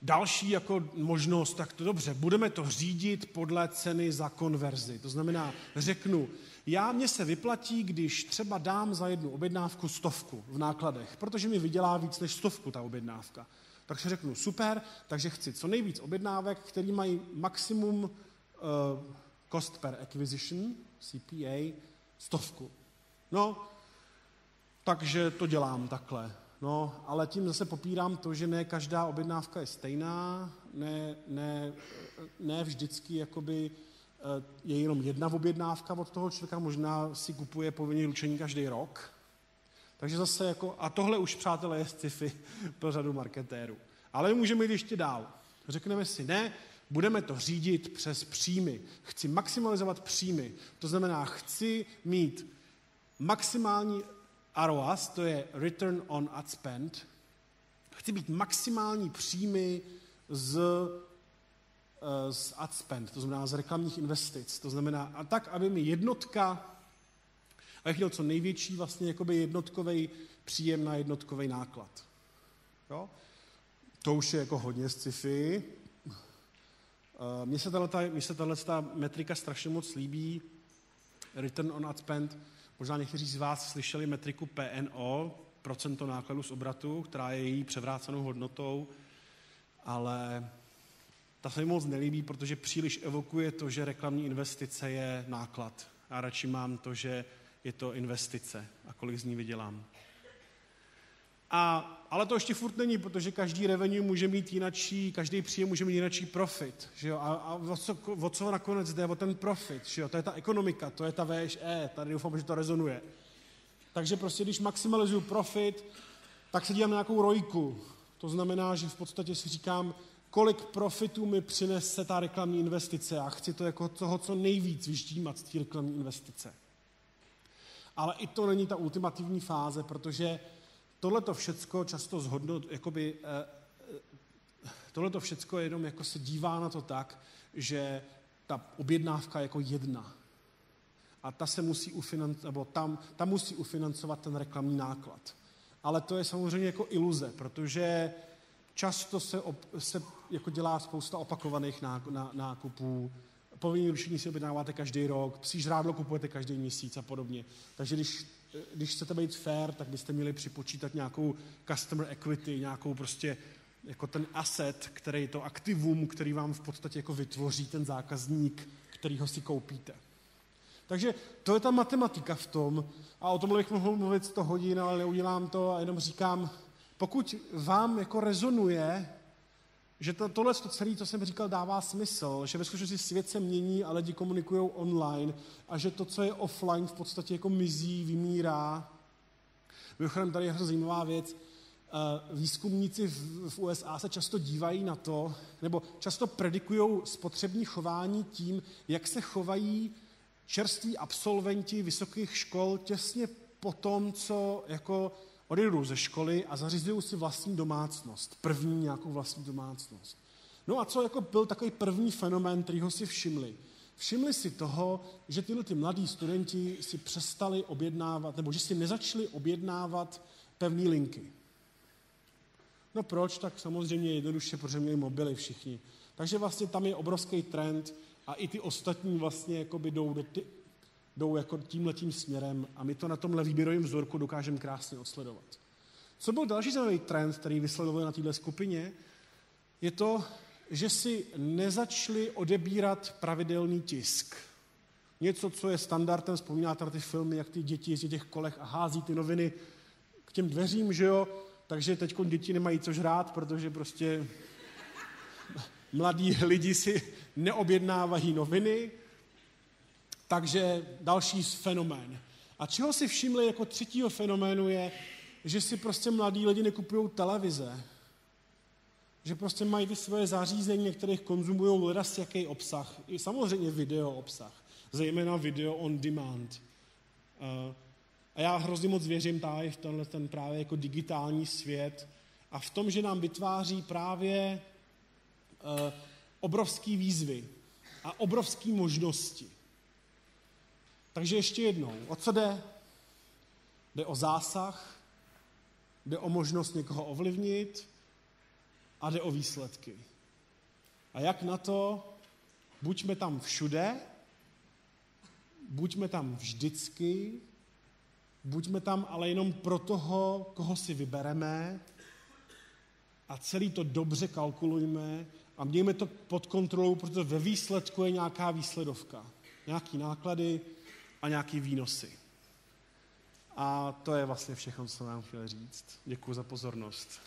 Další jako možnost, tak to dobře, budeme to řídit podle ceny za konverzi. To znamená, řeknu, mně se vyplatí, když třeba dám za jednu objednávku 100 v nákladech, protože mi vydělá víc než 100 ta objednávka. Takže řeknu, super, takže chci co nejvíc objednávek, který mají maximum cost per acquisition, CPA, 100. No, takže to dělám takhle. No, ale tím zase popírám to, že ne každá objednávka je stejná, ne vždycky jakoby je jenom jedna objednávka od toho člověka, možná si kupuje povinný ručení každý rok. Takže zase jako, a tohle už, přátelé, je sci-fi pro řadu marketérů. Ale můžeme jít ještě dál. Řekneme si, ne, budeme to řídit přes příjmy. Chci maximalizovat příjmy. To znamená, chci mít maximální ROAS, to je Return on Ad Spend. Chci mít maximální příjmy z z ad spend, to znamená z reklamních investic. To znamená, a tak, aby mi jednotka, abych měl co největší vlastně jakoby jednotkový příjem na jednotkový náklad. Jo? To už je jako hodně sci-fi. Mně se tato metrika strašně moc líbí, return on ad spend. Možná někteří z vás slyšeli metriku PNO, procento nákladu z obratu, která je její převrácenou hodnotou, ale ta se mi moc nelíbí, protože příliš evokuje to, že reklamní investice je náklad. Já radši mám to, že je to investice a kolik z ní vydělám. Ale to ještě furt není, protože každý revenue může mít jinačí, každý příjem může mít jinačí profit. Že jo? A o co nakonec jde? O ten profit. Že jo? To je ta ekonomika, to je ta VŠE, tady doufám, že to rezonuje. Takže prostě, když maximalizuju profit, tak se dívám na nějakou rojku. To znamená, že v podstatě si říkám, kolik profitu mi přinese ta reklamní investice a chci to jako toho co nejvíc vyždímat z té reklamní investice. Ale i to není ta ultimativní fáze, protože tohleto všecko často tohleto všecko jenom jako se dívá na to tak, že ta objednávka je jako jedna. A ta se musí ta musí ufinancovat ten reklamní náklad. Ale to je samozřejmě jako iluze, protože často se jako dělá spousta opakovaných nákupů. Povinné ručení si objednáváte každý rok, psí žrádlo kupujete každý měsíc a podobně. Takže když chcete být fair, tak byste měli připočítat nějakou customer equity, nějakou prostě jako ten asset, který to aktivum, který vám v podstatě jako vytvoří ten zákazník, kterýho si koupíte. Takže to je ta matematika v tom, a o tom bych mohl mluvit 100 hodin, ale neudělám to a jenom říkám, pokud vám jako rezonuje, že tohle celé, co jsem říkal, dává smysl, že ve skutečnosti svět se mění a lidi komunikují online a že to, co je offline, v podstatě jako mizí, vymírá. Mimochodem, tady je hrozně zajímavá věc. Výzkumníci v USA se často dívají na to, nebo často predikují spotřební chování tím, jak se chovají čerství absolventi vysokých škol těsně po tom, co jako odejdou ze školy a zařizují si vlastní domácnost. První nějakou vlastní domácnost. No a co jako byl takový první fenomén, kterýho si všimli? Všimli si toho, že tyhle ty mladí studenti si přestali objednávat, nebo že si nezačali objednávat pevné linky. No proč? Tak samozřejmě jednoduše, protože měli mobily všichni. Takže vlastně tam je obrovský trend a i ty ostatní vlastně jakoby jdou jako tímhletím směrem a my to na tomhle výběrovém vzorku dokážeme krásně odsledovat. Co byl další zajímavý trend, který vysledovali na této skupině, je to, že si nezačali odebírat pravidelný tisk. Něco, co je standardem, vzpomínáte na ty filmy, jak ty děti jezdí těch kolech a hází ty noviny k těm dveřím, že jo? Takže teď děti nemají co žrát, protože prostě mladí lidi si neobjednávají noviny. Takže další fenomén. A čeho si všimli jako třetího fenoménu je, že si prostě mladí lidi nekupují televize. Že prostě mají ty svoje zařízení, kterých konzumují hledas jaký obsah. I samozřejmě video obsah. Zejména video on demand. A já hrozně moc věřím tady v tenhle ten právě jako digitální svět a v tom, že nám vytváří právě obrovský výzvy a obrovský možnosti. Takže ještě jednou, o co jde? Jde o zásah, jde o možnost někoho ovlivnit a jde o výsledky. A jak na to? Buďme tam všude, buďme tam vždycky, buďme tam ale jenom pro toho, koho si vybereme a celý to dobře kalkulujme a mějme to pod kontrolou, protože ve výsledku je nějaká výsledovka. Nějaký náklady a nějaký výnosy. A to je vlastně všechno, co jsem vám chtěl říct. Děkuji za pozornost.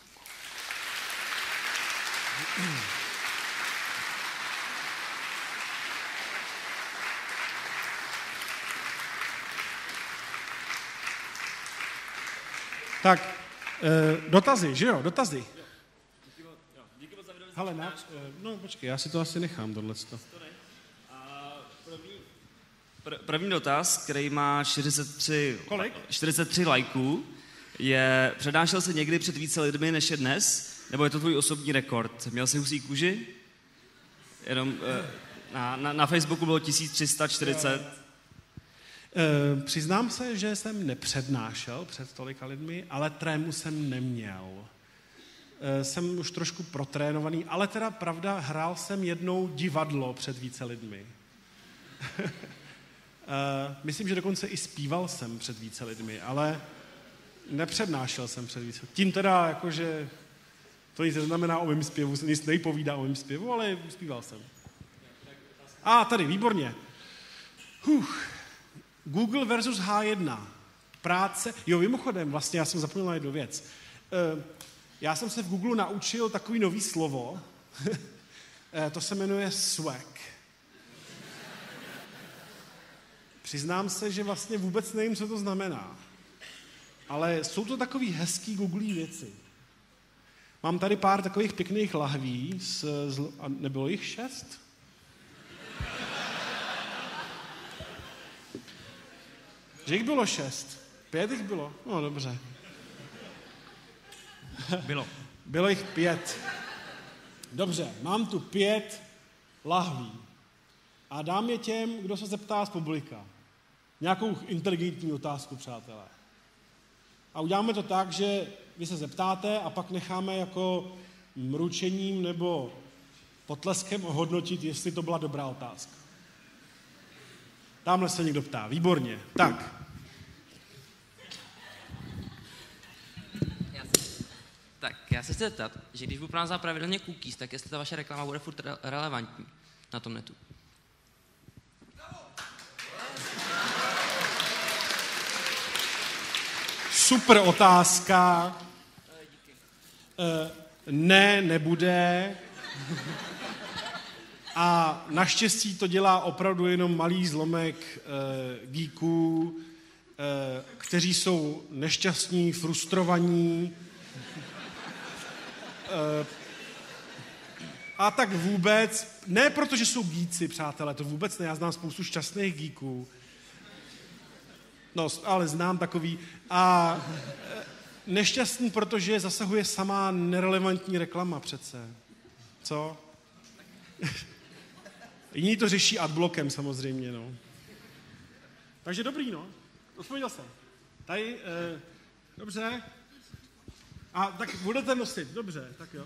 Tak, dotazy, že jo? Dotazy. Díky moc za video. Hele, no počkej, já si to asi nechám, tohleto. První dotaz, který má 43 lajků, je: přednášel jsi někdy před více lidmi, než je dnes, nebo je to tvůj osobní rekord? Měl jsi husí kůži? Jenom na Facebooku bylo 1340. Přiznám se, že jsem nepřednášel před tolika lidmi, ale trému jsem neměl. Jsem už trošku protrénovaný, ale teda pravda, hrál jsem jednou divadlo před více lidmi. Myslím, že dokonce i zpíval jsem před více lidmi, ale nepřednášel jsem před více. Tím teda, jakože to nic neznamená o mém zpěvu, nic nejpovídá o mém zpěvu, ale zpíval jsem. Tady, výborně. Google versus H1. Práce. Jo, mimochodem, vlastně já jsem zapomněl na jednu věc. Já jsem se v Google naučil takový nový slovo. To se jmenuje swag. Přiznám se, že vlastně vůbec nevím, co to znamená. Ale jsou to takový hezký googlí věci. Mám tady pár takových pěkných lahví. A nebylo jich 6? Že jich bylo 6. 5 jich bylo? No, dobře. Bylo jich 5. Dobře, mám tu 5 lahví. A dám je těm, kdo se zeptá z publika. Nějakou inteligentní otázku, přátelé. A uděláme to tak, že vy se zeptáte a pak necháme jako mručením nebo potleskem ohodnotit, jestli to byla dobrá otázka. Tamhle se někdo ptá. Výborně. Tak. Já se chci zeptat, že když budu pro nás pravidelně cookies, tak jestli ta vaše reklama bude furt relevantní na tom netu. Super otázka. Ne, nebude. A naštěstí to dělá opravdu jenom malý zlomek geeků, kteří jsou nešťastní, frustrovaní. A tak vůbec, ne protože jsou geeci, přátelé, to vůbec ne, já znám spoustu šťastných geeků. No, ale znám takový. A nešťastný, protože zasahuje samá nerelevantní reklama přece. Co? Jiní to řeší adblockem samozřejmě, no. Takže dobrý, no. Odpověděl jsem. Tady, dobře. A tak budete nosit, dobře, tak jo.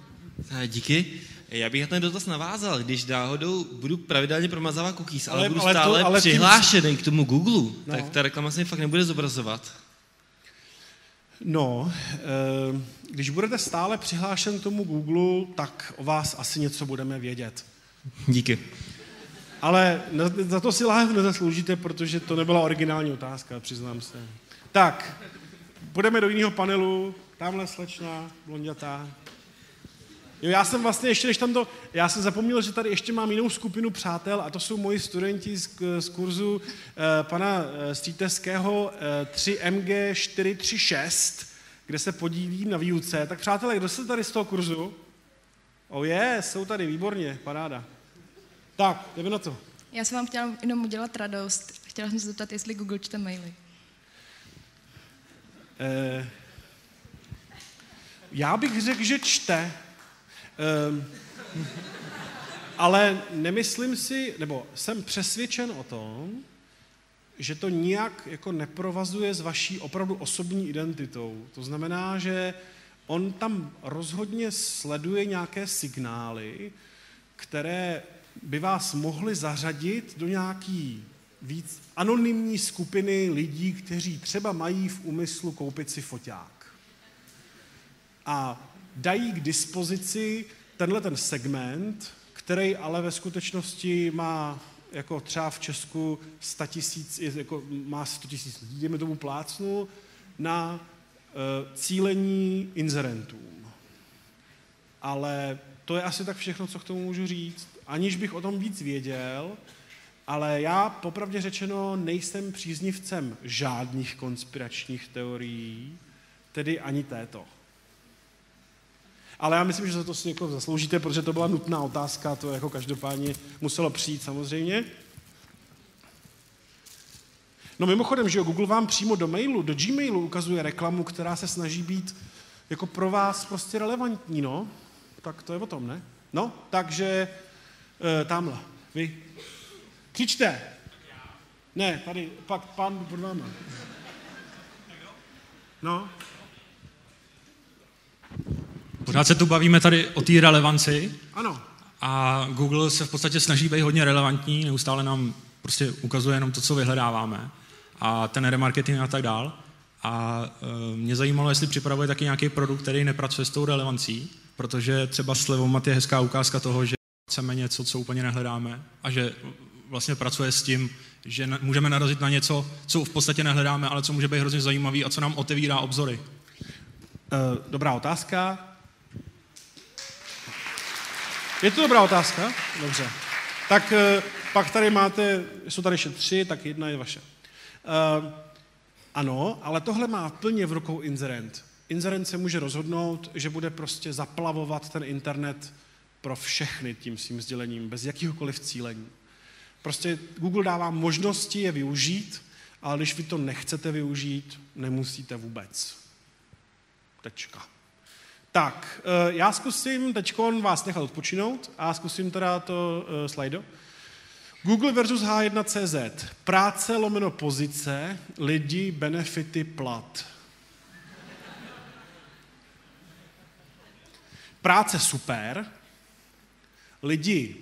Díky. Já bych na ten dotaz navázal. Když náhodou budu pravidelně promazávat cookies, ale budu ale stále přihlášený k tomu Google, no. Tak ta reklama se mi fakt nebude zobrazovat. No, když budete stále přihlášen k tomu Google, tak o vás asi něco budeme vědět. Díky. Ale za to si láhev nezasloužíte, protože to nebyla originální otázka, přiznám se. Tak, půjdeme do jiného panelu. Tamhle slečna, blondětá. Jo, já jsem vlastně ještě, než tam to, já jsem zapomněl, že tady ještě mám jinou skupinu přátel a to jsou moji studenti z kurzu pana Stříteského 3MG436, kde se podílím na výuce. Tak přátelé, kdo jste tady z toho kurzu? Jsou tady, výborně, paráda. Tak, jdeme na to. Já jsem vám chtěla jenom udělat radost. Chtěla jsem se zeptat, jestli Google čte maily. Já bych řekl, že čte, ale nemyslím si, nebo jsem přesvědčen o tom, že to nijak jako neprovazuje s vaší opravdu osobní identitou. To znamená, že on tam rozhodně sleduje nějaké signály, které by vás mohly zařadit do nějaký víc anonymní skupiny lidí, kteří třeba mají v úmyslu koupit si foťák. A dají k dispozici tenhle ten segment, který ale ve skutečnosti má jako třeba v Česku 100 000, jako má 100 000 lidí, jdeme tomu plácnu, na cílení inzerentům. Ale to je asi tak všechno, co k tomu můžu říct. Aniž bych o tom víc věděl, ale já popravdě řečeno nejsem příznivcem žádných konspiračních teorií, tedy ani této. Ale já myslím, že za to si jako zasloužíte, protože to byla nutná otázka, to jako každopádně muselo přijít samozřejmě. No mimochodem, že jo, Google vám přímo do mailu, do Gmailu ukazuje reklamu, která se snaží být jako pro vás prostě relevantní, no. Tak to je o tom, ne? No, takže Tamhle, vy. Křičte. Ne, tady, pak pán pod váma. No. Pořád se tu bavíme tady o té relevanci. Ano. A Google se v podstatě snaží být hodně relevantní, neustále nám prostě ukazuje jenom to, co vyhledáváme. A ten remarketing a tak dál. A mě zajímalo, jestli připravuje taky nějaký produkt, který nepracuje s tou relevancí, protože třeba s Levomat je hezká ukázka toho, že chceme něco, co úplně nehledáme a že vlastně pracuje s tím, že můžeme narazit na něco, co v podstatě nehledáme, ale co může být hrozně zajímavý a co nám otevírá obzory. Dobrá otázka. Je to dobrá otázka? Dobře. Tak pak tady máte, jsou tady ještě 3, tak 1 je vaše. Ano, ale tohle má plně v rukou inzerent. Inzerent se může rozhodnout, že bude prostě zaplavovat ten internet pro všechny tím svým sdělením, bez jakýhokoliv cílení. Prostě Google dává možnosti je využít, ale když vy to nechcete využít, nemusíte vůbec. Tečka. Tak, já zkusím teď vás nechat odpočinout a zkusím teda to slajdo. Google versus H1.cz. Práce / pozice, lidi, benefity, plat. Práce super, lidi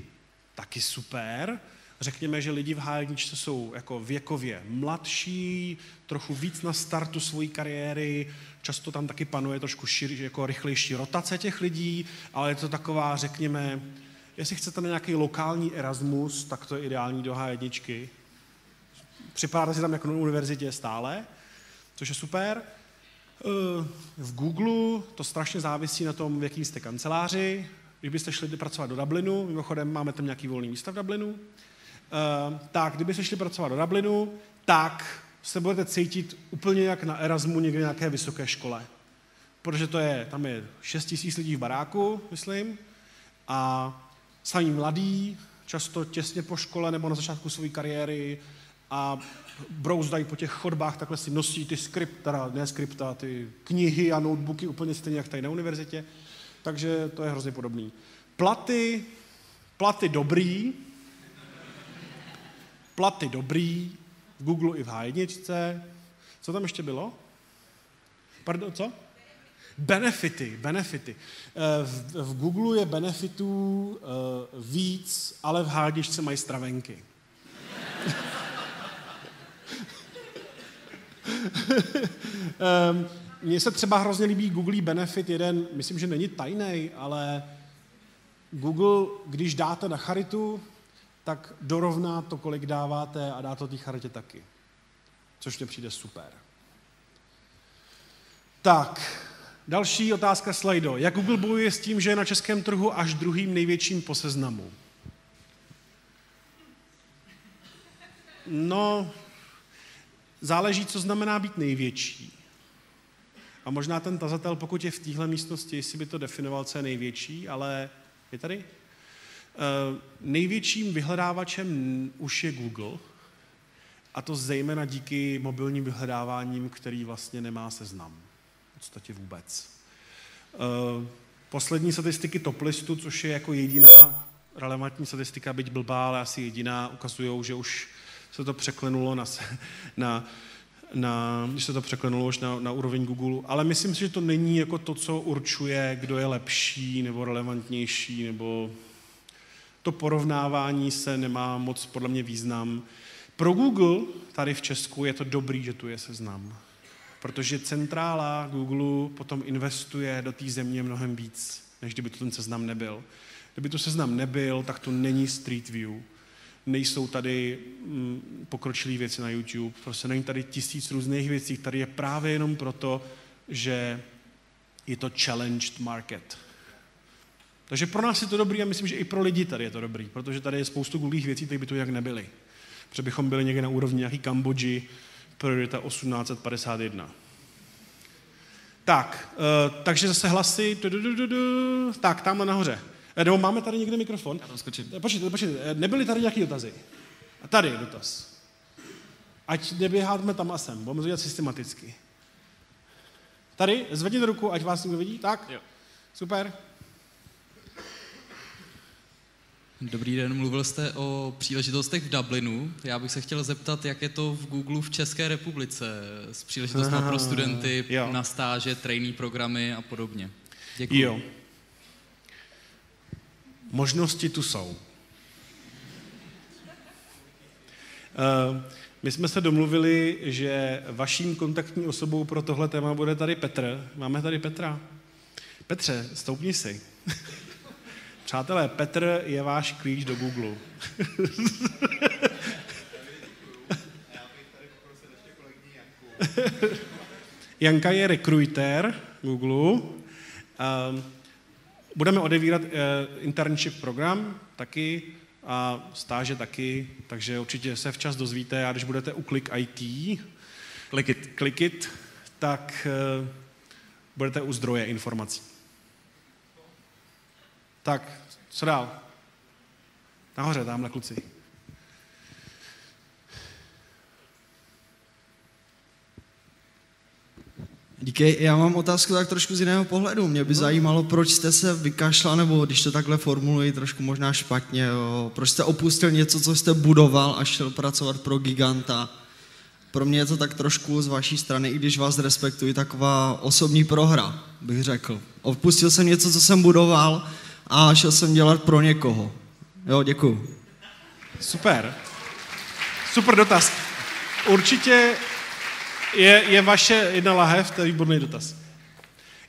taky super. Řekněme, že lidi v H1 jsou jako věkově mladší, trochu víc na startu své kariéry, často tam taky panuje trošku jako rychlejší rotace těch lidí, ale je to taková, řekněme, jestli chcete na nějaký lokální Erasmus, tak to je ideální do H1. Připadáte si tam jako na univerzitě stále, což je super. V Google to strašně závisí na tom, v jaký jste kanceláři. Když byste šli pracovat do Dublinu, mimochodem máme tam nějaký volný místa v Dublinu, tak kdybyste šli pracovat do Dublinu, tak se budete cítit úplně jak na Erasmu někde v nějaké vysoké škole. Protože tam je 6 000 lidí v baráku, myslím, a sami mladí, často těsně po škole nebo na začátku své kariéry a brouzdají po těch chodbách, takhle si nosí ty ty knihy a notebooky úplně stejně jak tady na univerzitě. Takže to je hrozně podobný. Platy dobrý, v Google i v H1. Co tam ještě bylo? Pardon, co? Benefity. V Google je benefitů víc, ale v H1 mají stravenky. Mně se třeba hrozně líbí Google benefit jeden, myslím, že není tajnej, ale Google, když dáte na charitu, tak dorovná to, kolik dáváte a dá to té charitě taky. Což mně přijde super. Tak, další otázka slajdo. Jak Google bojuje s tím, že je na českém trhu až druhým největším po Seznamu? No, záleží, co znamená být největší. A možná ten tazatel, pokud je v téhle místnosti, si by to definoval, co je největší, ale je tady? Největším vyhledávačem už je Google, a to zejména díky mobilním vyhledáváním, který vlastně nemá Seznam. V podstatě vůbec. Poslední statistiky top listu, což je jako jediná relevantní statistika, byť blbá, ale asi jediná, ukazují, že už se to překlenulo když se to překlenulo už na úroveň Google, ale myslím si, že to není jako to, co určuje, kdo je lepší nebo relevantnější, nebo to porovnávání se nemá moc podle mě význam. Pro Google tady v Česku je to dobrý, že tu je Seznam, protože centrála Google potom investuje do té země mnohem víc, než kdyby to ten Seznam nebyl. Kdyby to Seznam nebyl, tak to není Street View. Nejsou tady pokročilé věci na YouTube, prostě není tady 1000 různých věcí, tady je právě jenom proto, že je to challenged market. Takže pro nás je to dobrý a myslím, že i pro lidi tady je to dobrý, protože tady je spoustu googlých věcí, které by to jak nebyly. Protože bychom byli někde na úrovni nějaký Kambodži, priorita 1851. Tak, takže zase hlasy, tak, tamhle nahoře. Nebo máme tady někde mikrofon? Já tam skočím. Počkejte, nebyly tady nějaký dotazy? A tady je dotaz. Ať neběháme tam a sem, budeme to dělat systematicky. Tady, zvedněte ruku, ať vás někdo vidí, tak? Jo. Super. Dobrý den, mluvil jste o příležitostech v Dublinu. Já bych se chtěl zeptat, jak je to v Google v České republice s příležitostmi pro studenty na stáže, trainee programy a podobně. Děkuji. Jo. Možnosti tu jsou. My jsme se domluvili, že vaším kontaktní osobou pro tohle téma bude tady Petr. Máme tady Petra. Petře, stoupni si. Přátelé, Petr je váš klíč do Google. Janka je rekrutér Google. Budeme odevírat internship program taky a stáže taky, takže určitě se včas dozvíte a když budete u Click IT, Click It, tak budete u zdroje informací. Tak, co dál? Nahoře, tamhle kluci. Díky, já mám otázku tak trošku z jiného pohledu. Mě by zajímalo, proč jste se vykašlal, nebo když to takhle formuluji trošku možná špatně, jo, proč jste opustil něco, co jste budoval a šel pracovat pro giganta. Pro mě je to tak trošku z vaší strany, i když vás respektuji, taková osobní prohra, bych řekl. Opustil jsem něco, co jsem budoval a šel jsem dělat pro někoho. Jo, děkuju. Super. Super dotaz. Určitě je vaše jedna lahev, to je výborný dotaz.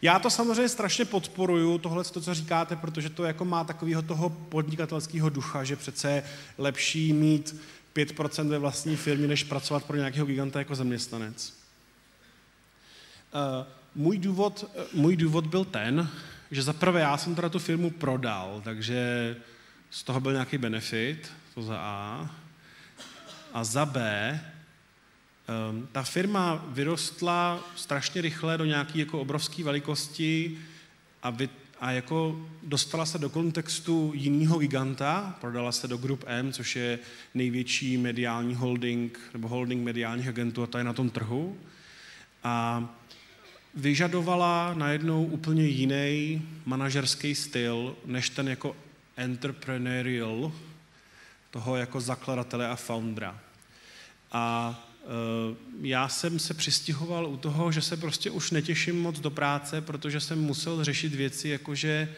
Já to samozřejmě strašně podporuju, tohle, co říkáte, protože to jako má takového toho podnikatelského ducha, že přece je lepší mít 5% ve vlastní firmě, než pracovat pro nějakého giganta jako zaměstnanec. Můj důvod byl ten, že za prvé já jsem teda tu firmu prodal, takže z toho byl nějaký benefit, to za A. A za B, ta firma vyrostla strašně rychle do nějaké jako obrovské velikosti a jako dostala se do kontextu jiného giganta, prodala se do Group M, což je největší mediální holding, nebo holding mediálních agentů, a to je na tom trhu. A vyžadovala najednou úplně jiný manažerský styl, než ten jako entrepreneurial, toho jako zakladatele a foundera. A já jsem se přistihoval u toho, že se prostě už netěším moc do práce, protože jsem musel řešit věci, jakože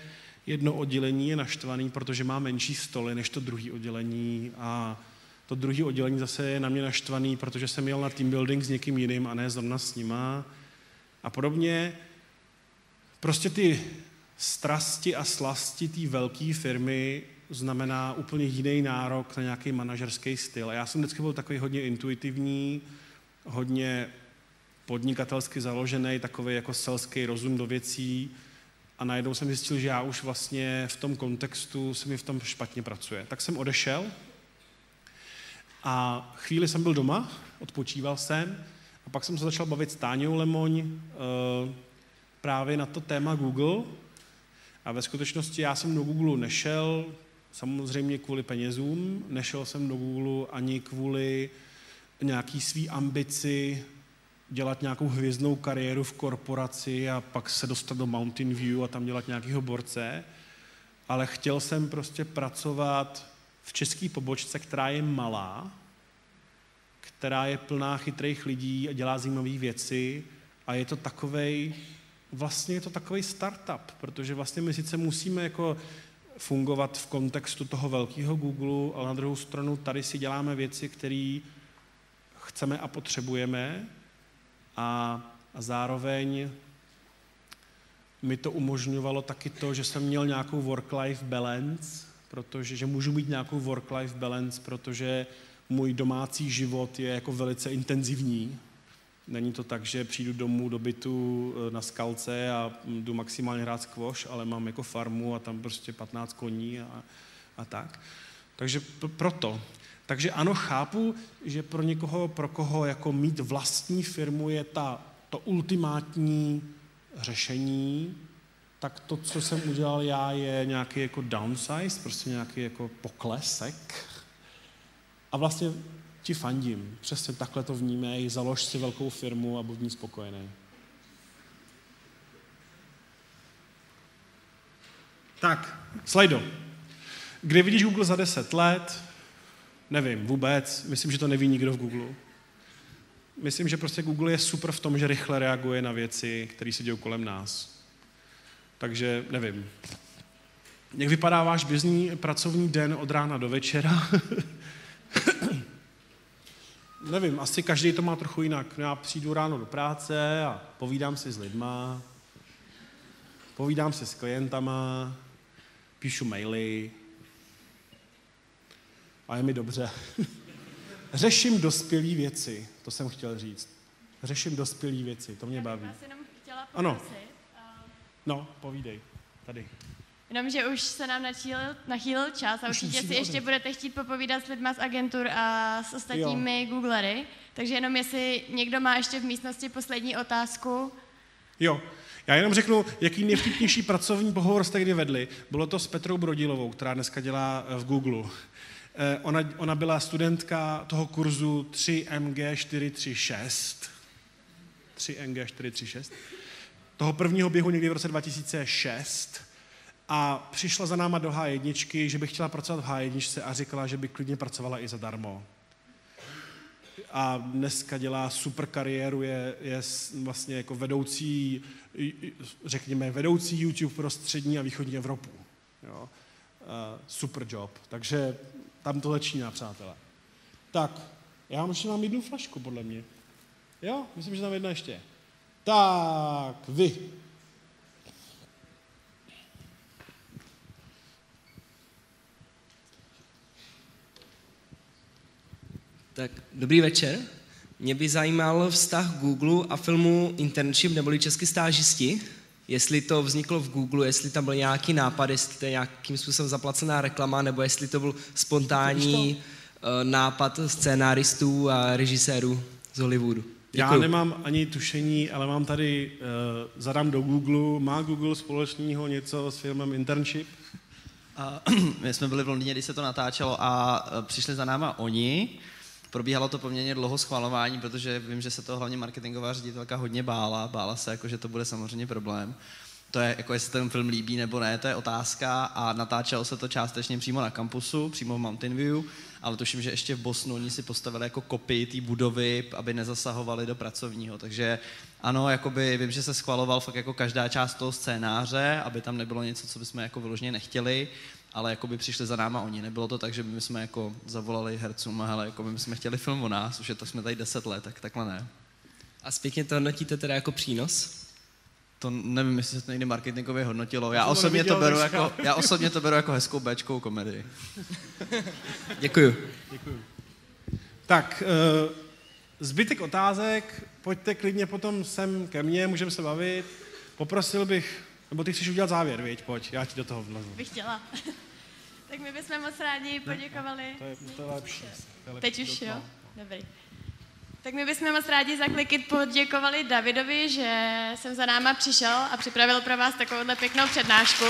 jedno oddělení je naštvaný, protože má menší stoly než to druhé oddělení a to druhé oddělení zase je na mě naštvaný, protože jsem jel na team building s někým jiným a ne zrovna s nima a podobně. Prostě ty strasti a slasti té velké firmy znamená úplně jiný nárok na nějaký manažerský styl. A já jsem vždycky byl takový hodně intuitivní, hodně podnikatelsky založený, takový jako selský rozum do věcí a najednou jsem zjistil, že já už vlastně v tom kontextu se mi v tom špatně pracuje. Tak jsem odešel a chvíli jsem byl doma, odpočíval jsem a pak jsem se začal bavit s Táňou Lemoň právě na to téma Google a ve skutečnosti já jsem do Google nešel, samozřejmě kvůli penězům, nešel jsem do Google ani kvůli nějaký svý ambici dělat nějakou hvězdnou kariéru v korporaci a pak se dostat do Mountain View a tam dělat nějakého borce, ale chtěl jsem prostě pracovat v české pobočce, která je malá, která je plná chytrých lidí a dělá zajímavé věci a je to takovej, vlastně je to takovej startup, protože vlastně my sice musíme jako fungovat v kontextu toho velkého Google, ale na druhou stranu tady si děláme věci, které chceme a potřebujeme a zároveň mi to umožňovalo taky to, že jsem měl nějakou work-life balance, že můžu mít nějakou work-life balance, protože můj domácí život je jako velice intenzivní. Není to tak, že přijdu domů do bytu na skalce a jdu maximálně hrát squash, ale mám jako farmu a tam prostě 15 koní a tak. Takže proto. Takže ano, chápu, že pro někoho, pro koho jako mít vlastní firmu je to ultimátní řešení, tak to, co jsem udělal já, je nějaký jako downsize, prostě nějaký jako poklesek. A vlastně ti fandím. Přesně takhle to vnímej, založ si velkou firmu a buď v ní spokojený. Tak, slajdo. Kde vidíš Google za 10 let? Nevím vůbec, myslím, že to neví nikdo v Google. Myslím, že prostě Google je super v tom, že rychle reaguje na věci, které se dějí kolem nás. Takže nevím. Jak vypadá váš běžný pracovní den od rána do večera? Nevím, asi každý to má trochu jinak. Já přijdu ráno do práce a povídám si s lidma, povídám si s klientama, píšu maily a je mi dobře. Řeším dospělý věci, to jsem chtěl říct. Řeším dospělý věci, to mě baví. Já si jenom chtěla ano. poprosit. No, povídej, tady. Jenomže už se nám nachýlil čas a určitě si ještě budete chtít popovídat s lidma z agentur a s ostatními Googlery. Takže jenom jestli někdo má ještě v místnosti poslední otázku. Jo, já jenom řeknu, jaký nejvtipnější pracovní pohovor jste kdy vedli. Bylo to s Petrou Brodilovou, která dneska dělá v Google. Ona byla studentka toho kurzu 3MG436. 3MG436. Toho prvního běhu někdy v roce 2006. A přišla za náma do H1, že by chtěla pracovat v H1 a říkala, že by klidně pracovala i zadarmo. A dneska dělá super kariéru, je vlastně jako vedoucí, řekněme, vedoucí YouTube pro střední a východní Evropu. Jo. Super job. Takže tam to začíná, přátelé. Tak, já ještě mám jednu flašku, podle mě. Jo, myslím, že tam jedna ještě je. Tak, vy. Tak, dobrý večer. Mě by zajímal vztah Google a filmu Internship, neboli český stážisti. Jestli to vzniklo v Google, jestli tam byl nějaký nápad, jestli to je nějakým způsobem zaplacená reklama, nebo jestli to byl spontánní nápad scénáristů a režisérů z Hollywoodu. Děkuju. Já nemám ani tušení, ale mám tady, zadám do Google, má Google společného něco s filmem Internship? My jsme byli v Londýně, když se to natáčelo a přišli za náma oni. Probíhalo to poměrně dlouho schvalování, protože vím, že se to hlavně marketingová ředitelka hodně bála se, jako, že to bude samozřejmě problém. To je, jako jestli ten film líbí nebo ne, to je otázka a natáčelo se to částečně přímo na kampusu, přímo v Mountain View, ale tuším, že ještě v Bostonu oni si postavili jako kopii té budovy, aby nezasahovali do pracovního, takže ano, jakoby vím, že se schvaloval fakt jako každá část toho scénáře, aby tam nebylo něco, co bychom jako vyloženě nechtěli, ale jakoby přišli za náma oni. Nebylo to tak, že by jsme jako zavolali hercům a hele, jako by jsme chtěli film o nás, už je to jsme tady 10 let, tak takhle ne. A zpětně to hodnotíte teda jako přínos? To nevím, jestli se to někdy marketingově hodnotilo. Já osobně to beru jako hezkou béčkou komedii. Děkuju. Tak, zbytek otázek, pojďte klidně potom sem ke mně, můžeme se bavit. Poprosil bych, nebo ty chceš udělat závěr, viď? Pojď, já ti do toho vlezu. Bych chtěla. Tak my bychom moc rádi poděkovali. To je lepší. Teď už, jo? Dobrý. Tak my bychom moc rádi za Klikit poděkovali Davidovi, že jsem za náma přišel a připravil pro vás takovouhle pěknou přednášku.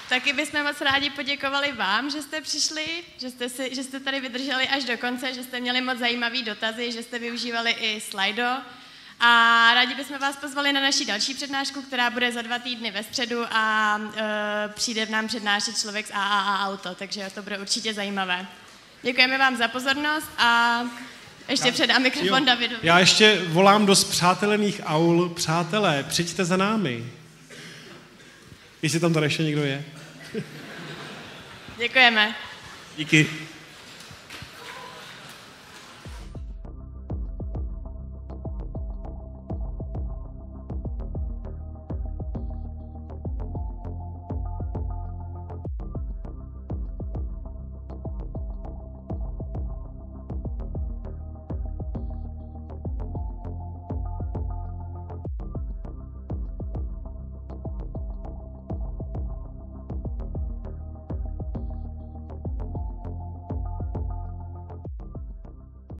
Taky bychom moc rádi poděkovali vám, že jste přišli, že jste tady vydrželi až do konce, že jste měli moc zajímavý dotazy, že jste využívali i Slido. A rádi bychom vás pozvali na naši další přednášku, která bude za 2 týdny ve středu a přijde v nám přednášet člověk z AAA Auto, takže to bude určitě zajímavé. Děkujeme vám za pozornost a ještě předám mikrofon Davidovi. Já ještě volám do spřátelených aul. Přátelé, přijďte za námi. Jestli tam tady ještě někdo je. Děkujeme. Díky.